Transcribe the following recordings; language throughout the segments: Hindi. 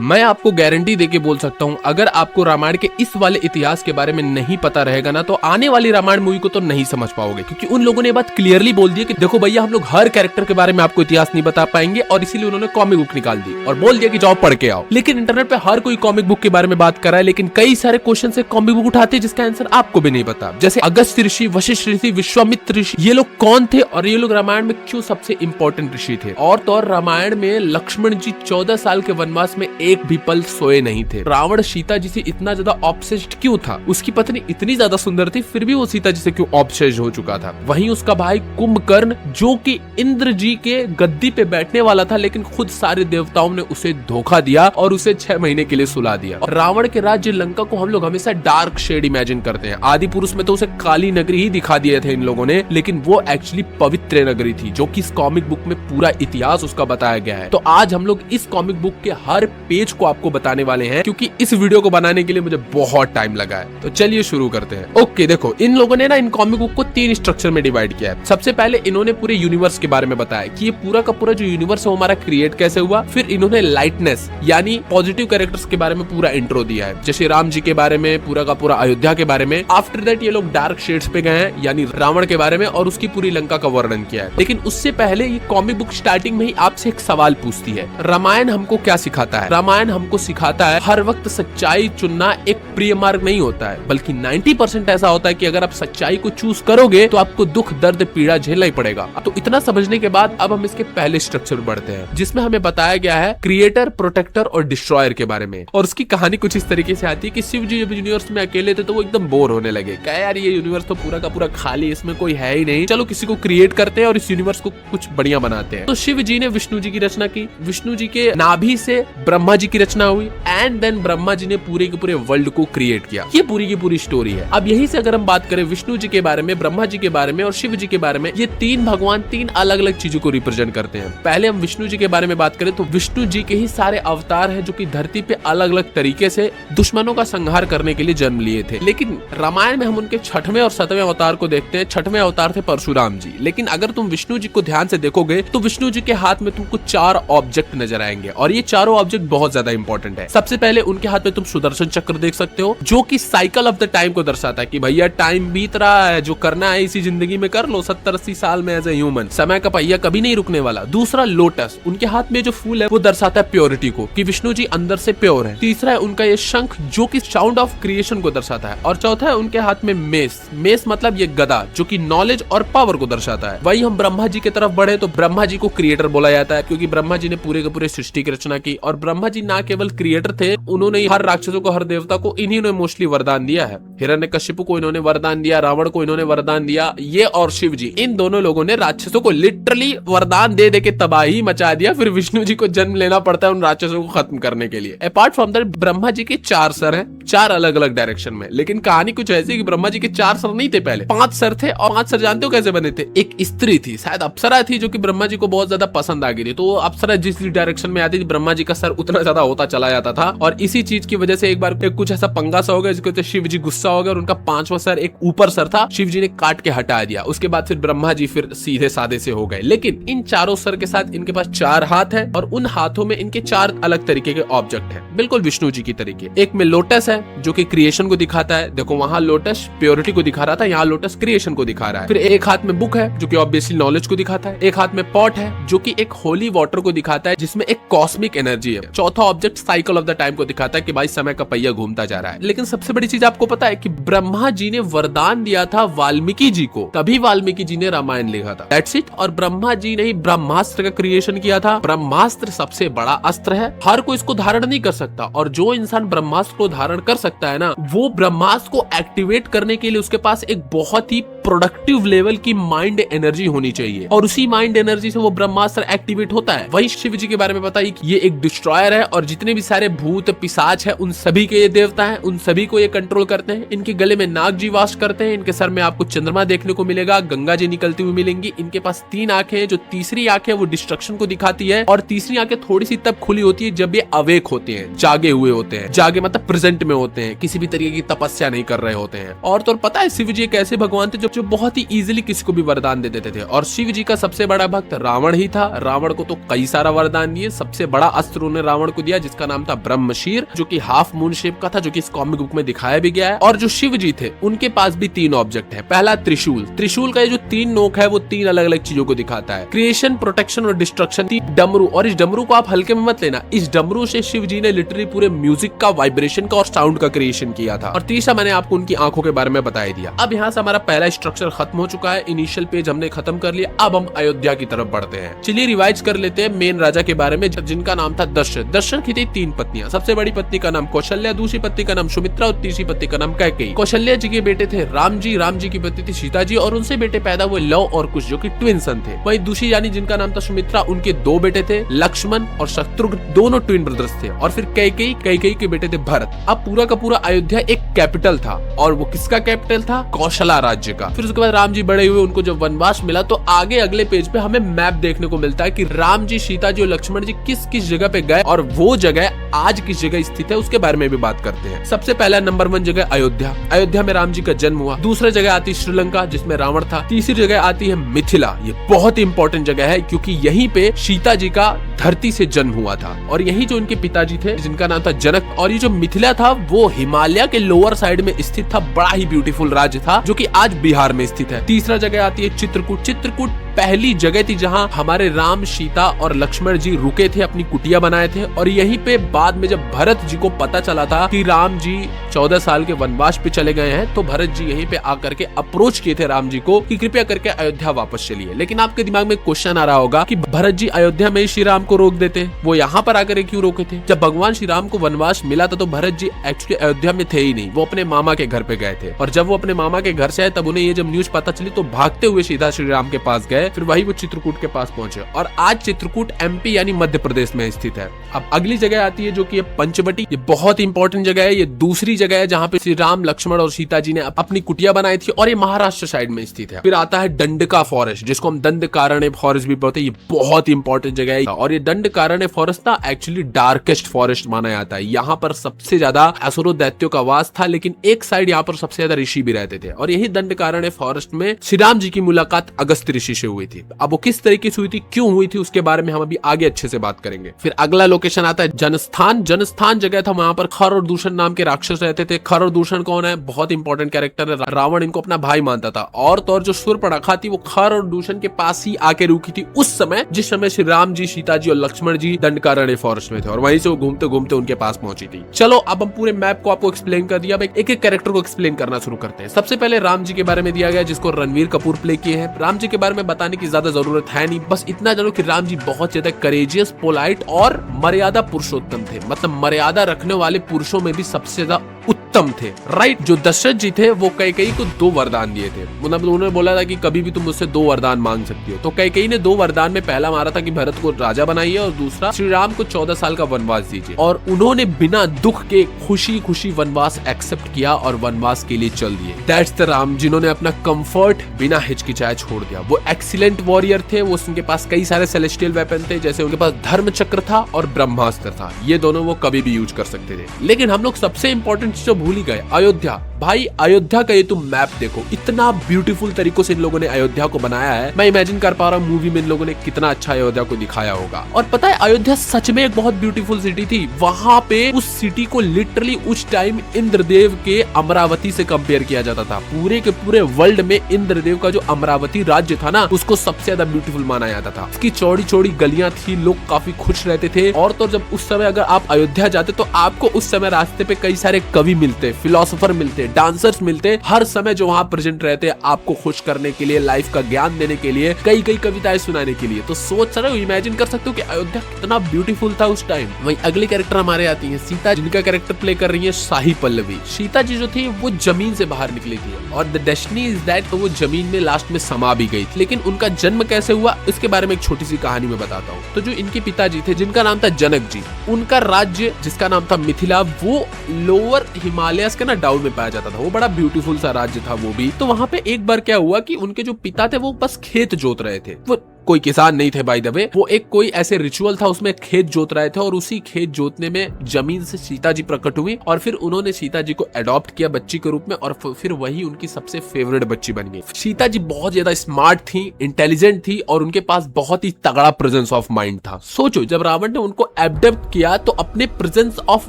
मैं आपको गारंटी देके बोल सकता हूँ, अगर आपको रामायण के इस वाले इतिहास के बारे में नहीं पता रहेगा ना, तो आने वाली रामायण मूवी को तो नहीं समझ पाओगे। क्योंकि उन लोगों ने ये बात क्लियरली बोल दी कि देखो भैया, हम लोग हर कैरेक्टर के बारे में आपको इतिहास नहीं बता पाएंगे, और इसीलिए उन्होंने कॉमिक बुक निकाल दी और बोल दिया कि जाओ पढ़ के आओ। लेकिन इंटरनेट पे हर कोई कॉमिक बुक के बारे में बात कर रहा है, लेकिन कई सारे क्वेश्चन से कॉमिक बुक उठाते हैं जिसका आंसर आपको भी नहीं पता। जैसे अगस्त्य ऋषि, वशिष्ठ ऋषि, विश्वामित्र ऋषि, ये लोग कौन थे और ये लोग रामायण में क्यों सबसे इंपॉर्टेंट ऋषि थे। और तो और रामायण में लक्ष्मण जी 14 साल के वनवास में एक भी पल सोए नहीं थे। रावण सीता जी से इतना ज्यादा ऑब्सेस्ड क्यों था। उसकी पत्नी इतनी ज्यादा सुंदर थी, फिर भी वो सीता जी से क्यों ऑब्सेस्ड हो चुका था। वहीं उसका भाई कुंभकर्ण, जो कि इंद्र जी के गद्दी पे बैठने वाला था, लेकिन खुद सारे देवताओं ने उसे धोखा दिया और उसे 6 महीने के लिए सुला दिया। और रावण के राज्य लंका को हम लोग हमेशा डार्क शेड इमेजिन करते हैं। आदि पुरुष में तो उसे काली नगरी ही दिखा दिए थे इन लोगों ने, लेकिन वो एक्चुअली पवित्र नगरी थी, जो कि इस कॉमिक बुक में पूरा इतिहास उसका बताया गया है। तो आज हम लोग इस कॉमिक बुक के हर पेज को आपको बताने वाले हैं, क्योंकि इस वीडियो को बनाने के लिए मुझे बहुत टाइम लगा है। तो चलिए शुरू करते हैं। ओके, देखो इन लोगों ने ना इन कॉमिक बुक को 3 स्ट्रक्चर में डिवाइड किया है। सबसे पहले इन्होंने पूरे यूनिवर्स के बारे में बताया कि ये पूरा का पूरा जो यूनिवर्स है हमारा क्रिएट कैसे हुआ। फिर इन्होंने लाइटनेस यानी पॉजिटिव कैरेक्टर्स के बारे में पूरा इंट्रो दिया है, जैसे राम जी के बारे में, पूरा का पूरा अयोध्या के बारे में। आफ्टर दैट ये लोग डार्क शेड्स पे गए हैं, यानी रावण के बारे में और उसकी पूरी लंका का वर्णन किया है। लेकिन उससे पहले ये कॉमिक बुक स्टार्टिंग में ही आपसे एक सवाल पूछती है, रामायण हमको क्या सिखाता है। रामायण हमको सिखाता है हर वक्त सच्चाई चुनना एक प्रिय मार्ग नहीं होता है, बल्कि 90% ऐसा होता है कि अगर आप सच्चाई को चूज करोगे तो आपको दुख, दर्द, पीड़ा झेलना ही पड़ेगा। तो इतना समझने के बाद अब हम इसके पहले स्ट्रक्चर पर बढ़ते हैं, जिसमें हमें बताया गया है क्रिएटर, प्रोटेक्टर और डिस्ट्रॉयर के बारे में। और उसकी कहानी कुछ इस तरीके से आती है कि शिव जी जब यूनिवर्स में अकेले थे तो वो एकदम बोर होने लगे। क्या यार, ये यूनिवर्स तो पूरा का पूरा खाली, इसमें कोई है ही नहीं, चलो किसी को क्रिएट करते हैं और इस यूनिवर्स को कुछ बढ़िया बनाते हैं। तो शिव जी ने विष्णु जी की रचना की, विष्णु जी के नाभि से ब्रह्मा जी की रचना हुई, एंड देन ब्रह्मा जी ने पूरे के पूरे वर्ल्ड को क्रिएट किया। ये पूरी की पूरी स्टोरी है। अब यहीं से अगर हम बात करें विष्णु जी के बारे में, ब्रह्मा जी के बारे में और शिव जी के बारे में, ये 3 भगवान 3 अलग अलग चीजों को रिप्रेजेंट करते हैं। पहले हम विष्णु जी के बारे में बात करें तो विष्णु जी के ही सारे अवतार हैं, जो कि धरती पे अलग अलग तरीके से दुश्मनों का संहार करने के लिए जन्म लिए थे। लेकिन रामायण में हम उनके 6वें और 7वें अवतार को देखते हैं। 6वें अवतार थे परशुराम जी। लेकिन अगर तुम विष्णु जी को ध्यान से देखोगे तो विष्णु जी के हाथ में तुमको 4 ऑब्जेक्ट नजर आएंगे, और ये चारों ऑब्जेक्ट बहुत ज्यादा इंपॉर्टेंट है। सबसे पहले उनके हाथ में तुम सुदर्शन चक्र देख सकते हो, जो कि साइकिल ऑफ द टाइम को दर्शाता है कि भैया टाइम बीत रहा है, जो करना है इसी जिंदगी में कर लो, 70-80 साल में एज ए ह्यूमन, समय का पहिया कभी नहीं रुकने वाला। दूसरा लोटस, उनके हाथ में जो फूल है वो दर्शाता है प्योरिटी को, कि विष्णु जी अंदर से प्योर है। तीसरा है उनका ये शंख, जो कि साउंड ऑफ क्रिएशन को दर्शाता है। और चौथा है उनके हाथ में मेस, मेस मतलब ये गदा, जो कि नॉलेज और पावर को दर्शाता है। वही हम ब्रह्मा जी की तरफ बढ़े तो ब्रह्मा जी को क्रिएटर बोला जाता है, क्योंकि ब्रह्मा जी ने पूरे के पूरे सृष्टि की रचना की। और ब्रह्मा जी ना केवल क्रिएटर थे, उन्होंने हर राक्षसों को, हर देवता को इन्हीं ने मोस्टली वरदान दिया है। हिरण्यकशिपु को इन्होंने वरदान दिया, रावण को इन्होंने वरदान दिया। ये और शिव जी, इन दोनों लोगों ने राक्षसों को लिटरली वरदान दे दे के तबाही मचा दिया। फिर विष्णु जी को जन्म लेना पड़ता है उन राक्षसों को खत्म करने के लिए। Apart from that Brahma ji के 4 सर हैं, 4 अलग अलग डायरेक्शन में। लेकिन कहानी कुछ ऐसी कि ब्रह्मा जी के 4 सर नहीं थे, पहले 5 सर थे। और 5 सर जानते हो कैसे बने थे? एक स्त्री थी, शायद अप्सरा थी, जो कि ब्रह्मा जी को बहुत ज्यादा पसंद आ गई थी। तो वो अप्सरा जिस डायरेक्शन में आती थी, ब्रह्मा जी का सर उतना ज्यादा होता चला जाता था। और इसी चीज की वजह से एक बार कुछ ऐसा पंगा सा हो गया, जिसके शिव जी गुस्सा हो गया और उनका 5वां सर, एक ऊपर सर था, शिव जी ने काट के हटा दिया। उसके बाद फिर ब्रह्मा जी फिर सीधे साधे से हो गए। लेकिन इन चारों सर के साथ इनके पास 4 हाथ है, और उन हाथों में इनके 4 अलग तरीके के ऑब्जेक्ट हैं, बिल्कुल विष्णु जी की तरीके। एक में लोटस है, जो कि क्रिएशन को दिखाता है। देखो वहां लोटस प्योरिटी को दिखा रहा था, यहाँ लोटस क्रिएशन को दिखा रहा है। फिर एक हाथ में बुक है, जो कि ऑब्वियसली नॉलेज को दिखाता है। एक हाथ में पॉट है, जो कि एक होली वाटर को दिखाता है, जिसमें एक कॉस्मिक एनर्जी है। चौथा object cycle of the time को दिखाता है कि भाई समय का पहिया घूमता जा रहा है। लेकिन सबसे बड़ी चीज आपको पता है कि ब्रह्मा जी ने वरदान दिया था वाल्मीकि जी को, तभी वाल्मीकि जी ने रामायण लिखा था। That's it. और ब्रह्मा जी ने ही ब्रह्मास्त्र का क्रिएशन किया था। ब्रह्मास्त्र सबसे बड़ा अस्त्र है, हर कोई इसको धारण नहीं कर सकता। और जो इंसान ब्रह्मास्त्र को धारण कर सकता है ना, वो ब्रह्मास्त्र को एक्टिवेट करने के लिए उसके पास एक बहुत ही प्रोडक्टिव लेवल की माइंड एनर्जी होनी चाहिए, और उसी माइंड एनर्जी से वो ब्रह्मास्त्र एक्टिवेट होता है। वही शिव जी के बारे में बताइए कि ये एक डिस्ट्रॉयर है, और जितने भी सारे भूत पिशाच है उन सभी के ये देवता है, उन सभी को ये कंट्रोल करते हैं। इनके गले में नाग जी वास करते हैं, इनके सर में आपको चंद्रमा देखने को मिलेगा, गंगा जी निकलती हुई मिलेंगी। इनके पास 3 आंखें हैं, जो तीसरी आंख है वो डिस्ट्रक्शन को दिखाती है, और तीसरी आंखें थोड़ी सी तब खुली होती है जब ये अवेक होते हैं, जागे हुए होते हैं। जागे मतलब प्रेजेंट में होते हैं, किसी भी तरीके की तपस्या नहीं कर रहे होते हैं। और तो पता है शिव जी एक ऐसे भगवान थे जो जो बहुत ही इजीली किसी को भी वरदान दे देते थे। और शिव जी का सबसे बड़ा भक्त रावण ही था। रावण को तो कई सारा वरदान दिए, सबसे बड़ा अस्त्र उन्होंने रावण को दिया जिसका नाम था ब्रह्मशीर, जो कि हाफ मून शेप का था, जो कि इस कॉमिक बुक में दिखाया भी गया है। और जो शिव जी थे उनके पास भी 3 ऑब्जेक्ट है। पहला त्रिशूल, त्रिशूल का ये जो 3 नोक है वो 3 अलग अलग चीजों को दिखाता है, क्रिएशन, प्रोटेक्शन और डिस्ट्रक्शन। डमरू, और इस डमरू को आप हल्के में मत लेना, इस डमरू से शिव जी ने लिटरली पूरे म्यूजिक का, वाइब्रेशन का और साउंड का क्रिएशन किया था। और तीसरा मैंने आपको उनकी आंखों के बारे में बता दिया। अब यहाँ से हमारा पहला स्ट्रक्चर खत्म हो चुका है, इनिशियल पेज हमने खत्म कर लिया। अब हम अयोध्या की तरफ बढ़ते हैं। चलिए रिवाइज कर लेते हैं मेन राजा के बारे में, जिनका नाम था दशरथ। दशरथ की थी 3 पत्नियां। सबसे बड़ी पत्नी का नाम कौशल्या, दूसरी पत्नी का नाम सुमित्रा और तीसरी पत्नी का नाम कैकेयी। कौशल्या जी के बेटे थे राम जी की पत्नी थी सीता जी, और उनसे बेटे पैदा हुए लव और कुश, जो कि ट्विन सन थे। वहीं दूसरी रानी जिनका नाम था सुमित्रा, उनके 2 बेटे थे, लक्ष्मण और शत्रुघ्न, दोनों ट्विन ब्रदर्स थे। और फिर कैकेयी के बेटे थे भरत। अब पूरा का पूरा अयोध्या एक कैपिटल था, और वो किसका कैपिटल था? कौशला राज्य का। फिर उसके बाद राम जी बड़े हुए, उनको जब वनवास मिला तो आगे अगले पेज पे हमें मैप देखने को मिलता है कि राम जी, सीता जी और लक्ष्मण जी किस किस जगह पे गए, और वो जगह आज किस जगह स्थित है उसके बारे में भी बात करते हैं। सबसे पहला नंबर 1 जगह अयोध्या। अयोध्या में राम जी का जन्म हुआ। दूसरा जगह आती है श्रीलंका, जिसमें रावण था। तीसरी जगह आती है मिथिला। ये बहुत इंपॉर्टेंट जगह है क्योंकि यहीं पे सीता जी का धरती से जन्म हुआ था, और यही जो उनके पिताजी थे जिनका नाम था जनक। और ये जो मिथिला था वो हिमालय के लोअर साइड में स्थित था, बड़ा ही ब्यूटीफुल राज्य था जो कि आज बिहार में स्थित है। तीसरा जगह आती है चित्रकूट। चित्रकूट पहली जगह थी जहां हमारे राम, सीता और लक्ष्मण जी रुके थे, अपनी कुटिया बनाए थे। और यहीं पे बाद में जब भरत जी को पता चला था कि राम जी 14 साल के वनवास पे चले गए हैं, तो भरत जी यहीं पे आकर के अप्रोच किए थे राम जी को कि कृपया करके अयोध्या वापस चलिए। लेकिन आपके दिमाग में क्वेश्चन आ रहा होगा कि भरत जी अयोध्या में श्री राम को रोक देते, वो यहाँ पर आकर क्यों रोके थे? जब भगवान श्री राम को वनवास मिला था तो भरत जी एक्चुअली अयोध्या में थे ही नहीं, वो अपने मामा के घर पे गए थे। और जब वो अपने मामा के घर से आए तब उन्हें ये जब न्यूज पता चली तो भागते हुए सीधा श्री राम के पास गए। फिर वही वो चित्रकूट के पास पहुंचे, और आज चित्रकूट एमपी यानी मध्य प्रदेश में स्थित है। अब अगली जगह आती है जो कि पंचवटी। ये बहुत इंपॉर्टेंट जगह है। ये दूसरी जगह है जहाँ पे श्री राम, लक्ष्मण और सीता जी ने अपनी कुटिया बनाई थी, और ये महाराष्ट्र साइड में स्थित है। फिर आता है दंडका फॉरेस्ट, जिसको हम दंडकारण्य फॉरेस्ट भी बोलते हैं। ये बहुत इंपॉर्टेंट जगह है, और ये दंडकारण्य फॉरेस्ट ना एक्चुअली डार्केस्ट फॉरेस्ट माना जाता है। यहाँ पर सबसे ज्यादा असुरो दैत्यों का वास था, लेकिन एक साइड यहाँ पर सबसे ज्यादा ऋषि भी रहते थे। और यही दंडकारण्य फॉरेस्ट में श्री राम जी की मुलाकात अगस्त्य ऋषि से हुई थी। अब वो किस तरीके से हुई थी, क्यों हुई थी, उसके बारे में हम अभी आगे अच्छे से बात करेंगे। फिर अगला लोकेशन आता है जनस्थान। जनस्थान जगह था, वहां पर खर और दूषण नाम के राक्षस रहते थे। खर और दूषण कौन है? बहुत इंपॉर्टेंट कैरेक्टर है। रावण इनको अपना भाई मानता था। और तो और जो शूर्पणखा थी वो खर और दूषण के पास ही आके रुकी थी उस समय, जिस समय श्री राम जी, सीता जी और लक्ष्मण जी दंडकारण्य फॉरेस्ट में थे, और वहीं से वो घूमते घूमते उनके पास पहुंची थी। चलो अब हम पूरे मैप को आपको एक्सप्लेन कर दिया। एक एक कैरेक्टर को एक्सप्लेन करना शुरू करते हैं। सबसे पहले राम जी के बारे में दिया गया, जिसको रणवीर कपूर प्ले किए हैं। राम जी के बारे में बताने की ज्यादा जरूरत है नहीं, बस इतना जानो कि राम जी बहुत ज्यादा करेजियस, पोलाइट और मर्यादा पुरुषोत्तम थे। मतलब मर्यादा रखने वाले पुरुषों में भी सबसे ज्यादा उत्तम थे, राइट। जो दशरथ जी थे वो कैकेयी को 2 वरदान दिए थे। मतलब उन्होंने बोला था कि कभी भी तुम मुझसे 2 वरदान मांग सकती हो। तो कैकेयी ने 2 वरदान में पहला मारा था कि भरत को राजा बनाइए, और दूसरा श्री राम को 14 साल का वनवास दीजिए। और उन्होंने बिना दुख के खुशी खुशी वनवास एक्सेप्ट किया और वनवास के लिए चल दिए। दैट्स द राम जिन्होंने अपना कंफर्ट बिना हिचकिचाए छोड़ दिया। वो एक्सीलेंट वॉरियर थे। वो उनके पास कई सारे सेलेस्टियल वेपन थे, जैसे उनके पास धर्म चक्र था और ब्रह्मास्त्र था। ये दोनों वो कभी भी यूज कर सकते थे। लेकिन हम लोग सबसे इंपॉर्टेंट चीज भूल ही गए, अयोध्या। भाई अयोध्या का ये तुम मैप देखो, इतना ब्यूटीफुल तरीकों से इन लोगों ने अयोध्या को बनाया है। मैं इमेजिन कर पा रहा हूँ मूवी में इन लोगों ने कितना अच्छा अयोध्या को दिखाया होगा। और पता है अयोध्या सच में एक बहुत ब्यूटीफुल सिटी थी। वहां पे उस सिटी को लिटरली उस टाइम इंद्रदेव के अमरावती से कंपेयर किया जाता था। पूरे के पूरे वर्ल्ड में इंद्रदेव का जो अमरावती राज्य था ना, उसको सबसे ज्यादा ब्यूटीफुल माना जाता था। उसकी चौड़ी चौड़ी गलियां थी, लोग काफी खुश रहते थे। और तो जब उस समय अगर आप अयोध्या जाते तो आपको उस समय रास्ते पे कई सारे कवि मिलते, फिलोसोफर मिलते, डांसर्स मिलते। हर समय जो वहाँ प्रेजेंट रहते आपको खुश करने के लिए, लाइफ का ज्ञान देने के लिए, कई कई कविताएं सुनाने के लिए। तो सोच रहे हो, इमेजिन कर सकते हो कि अयोध्या कितना ब्यूटीफुल था उस टाइम। वहीं अगली कैरेक्टर हमारे आती है सीता, जिनका कैरेक्टर प्ले कर रही है शाही पल्लवी। सीता जी जो थी वो जमीन से बाहर निकली थी, और द डेस्टिनी इज दैट वो जमीन में लास्ट में समा भी गई। लेकिन उनका जन्म कैसे हुआ इसके बारे में एक छोटी सी कहानी में बताता हूँ। तो जो इनके पिताजी थे जिनका नाम था जनक जी, उनका राज्य जिसका नाम था मिथिला, वो लोअर हिमालयस के ना डाउन में पाया जाता था। वो बड़ा ब्यूटीफुल सा राज्य था वो भी। तो वहां पे एक बार क्या हुआ कि उनके जो पिता थे वो बस खेत जोत रहे थे। वो कोई किसान नहीं थे बाय द वे, वो एक कोई ऐसे रिचुअल था, उसमें खेत जोत रहे थे और उसी खेत जोतने में जमीन से सीता जी प्रकट हुई और फिर उन्होंने सीता जी को अडॉप्ट किया बच्ची के रूप में और फिर वही उनकी सबसे फेवरेट बच्ची बन गई। सीता जी बहुत ज्यादा स्मार्ट थी, इंटेलिजेंट थी और उनके पास बहुत ही तगड़ा प्रेजेंस ऑफ माइंड था। सोचो जब रावण ने उनको एडॉप्ट किया तो अपने प्रेजेंस ऑफ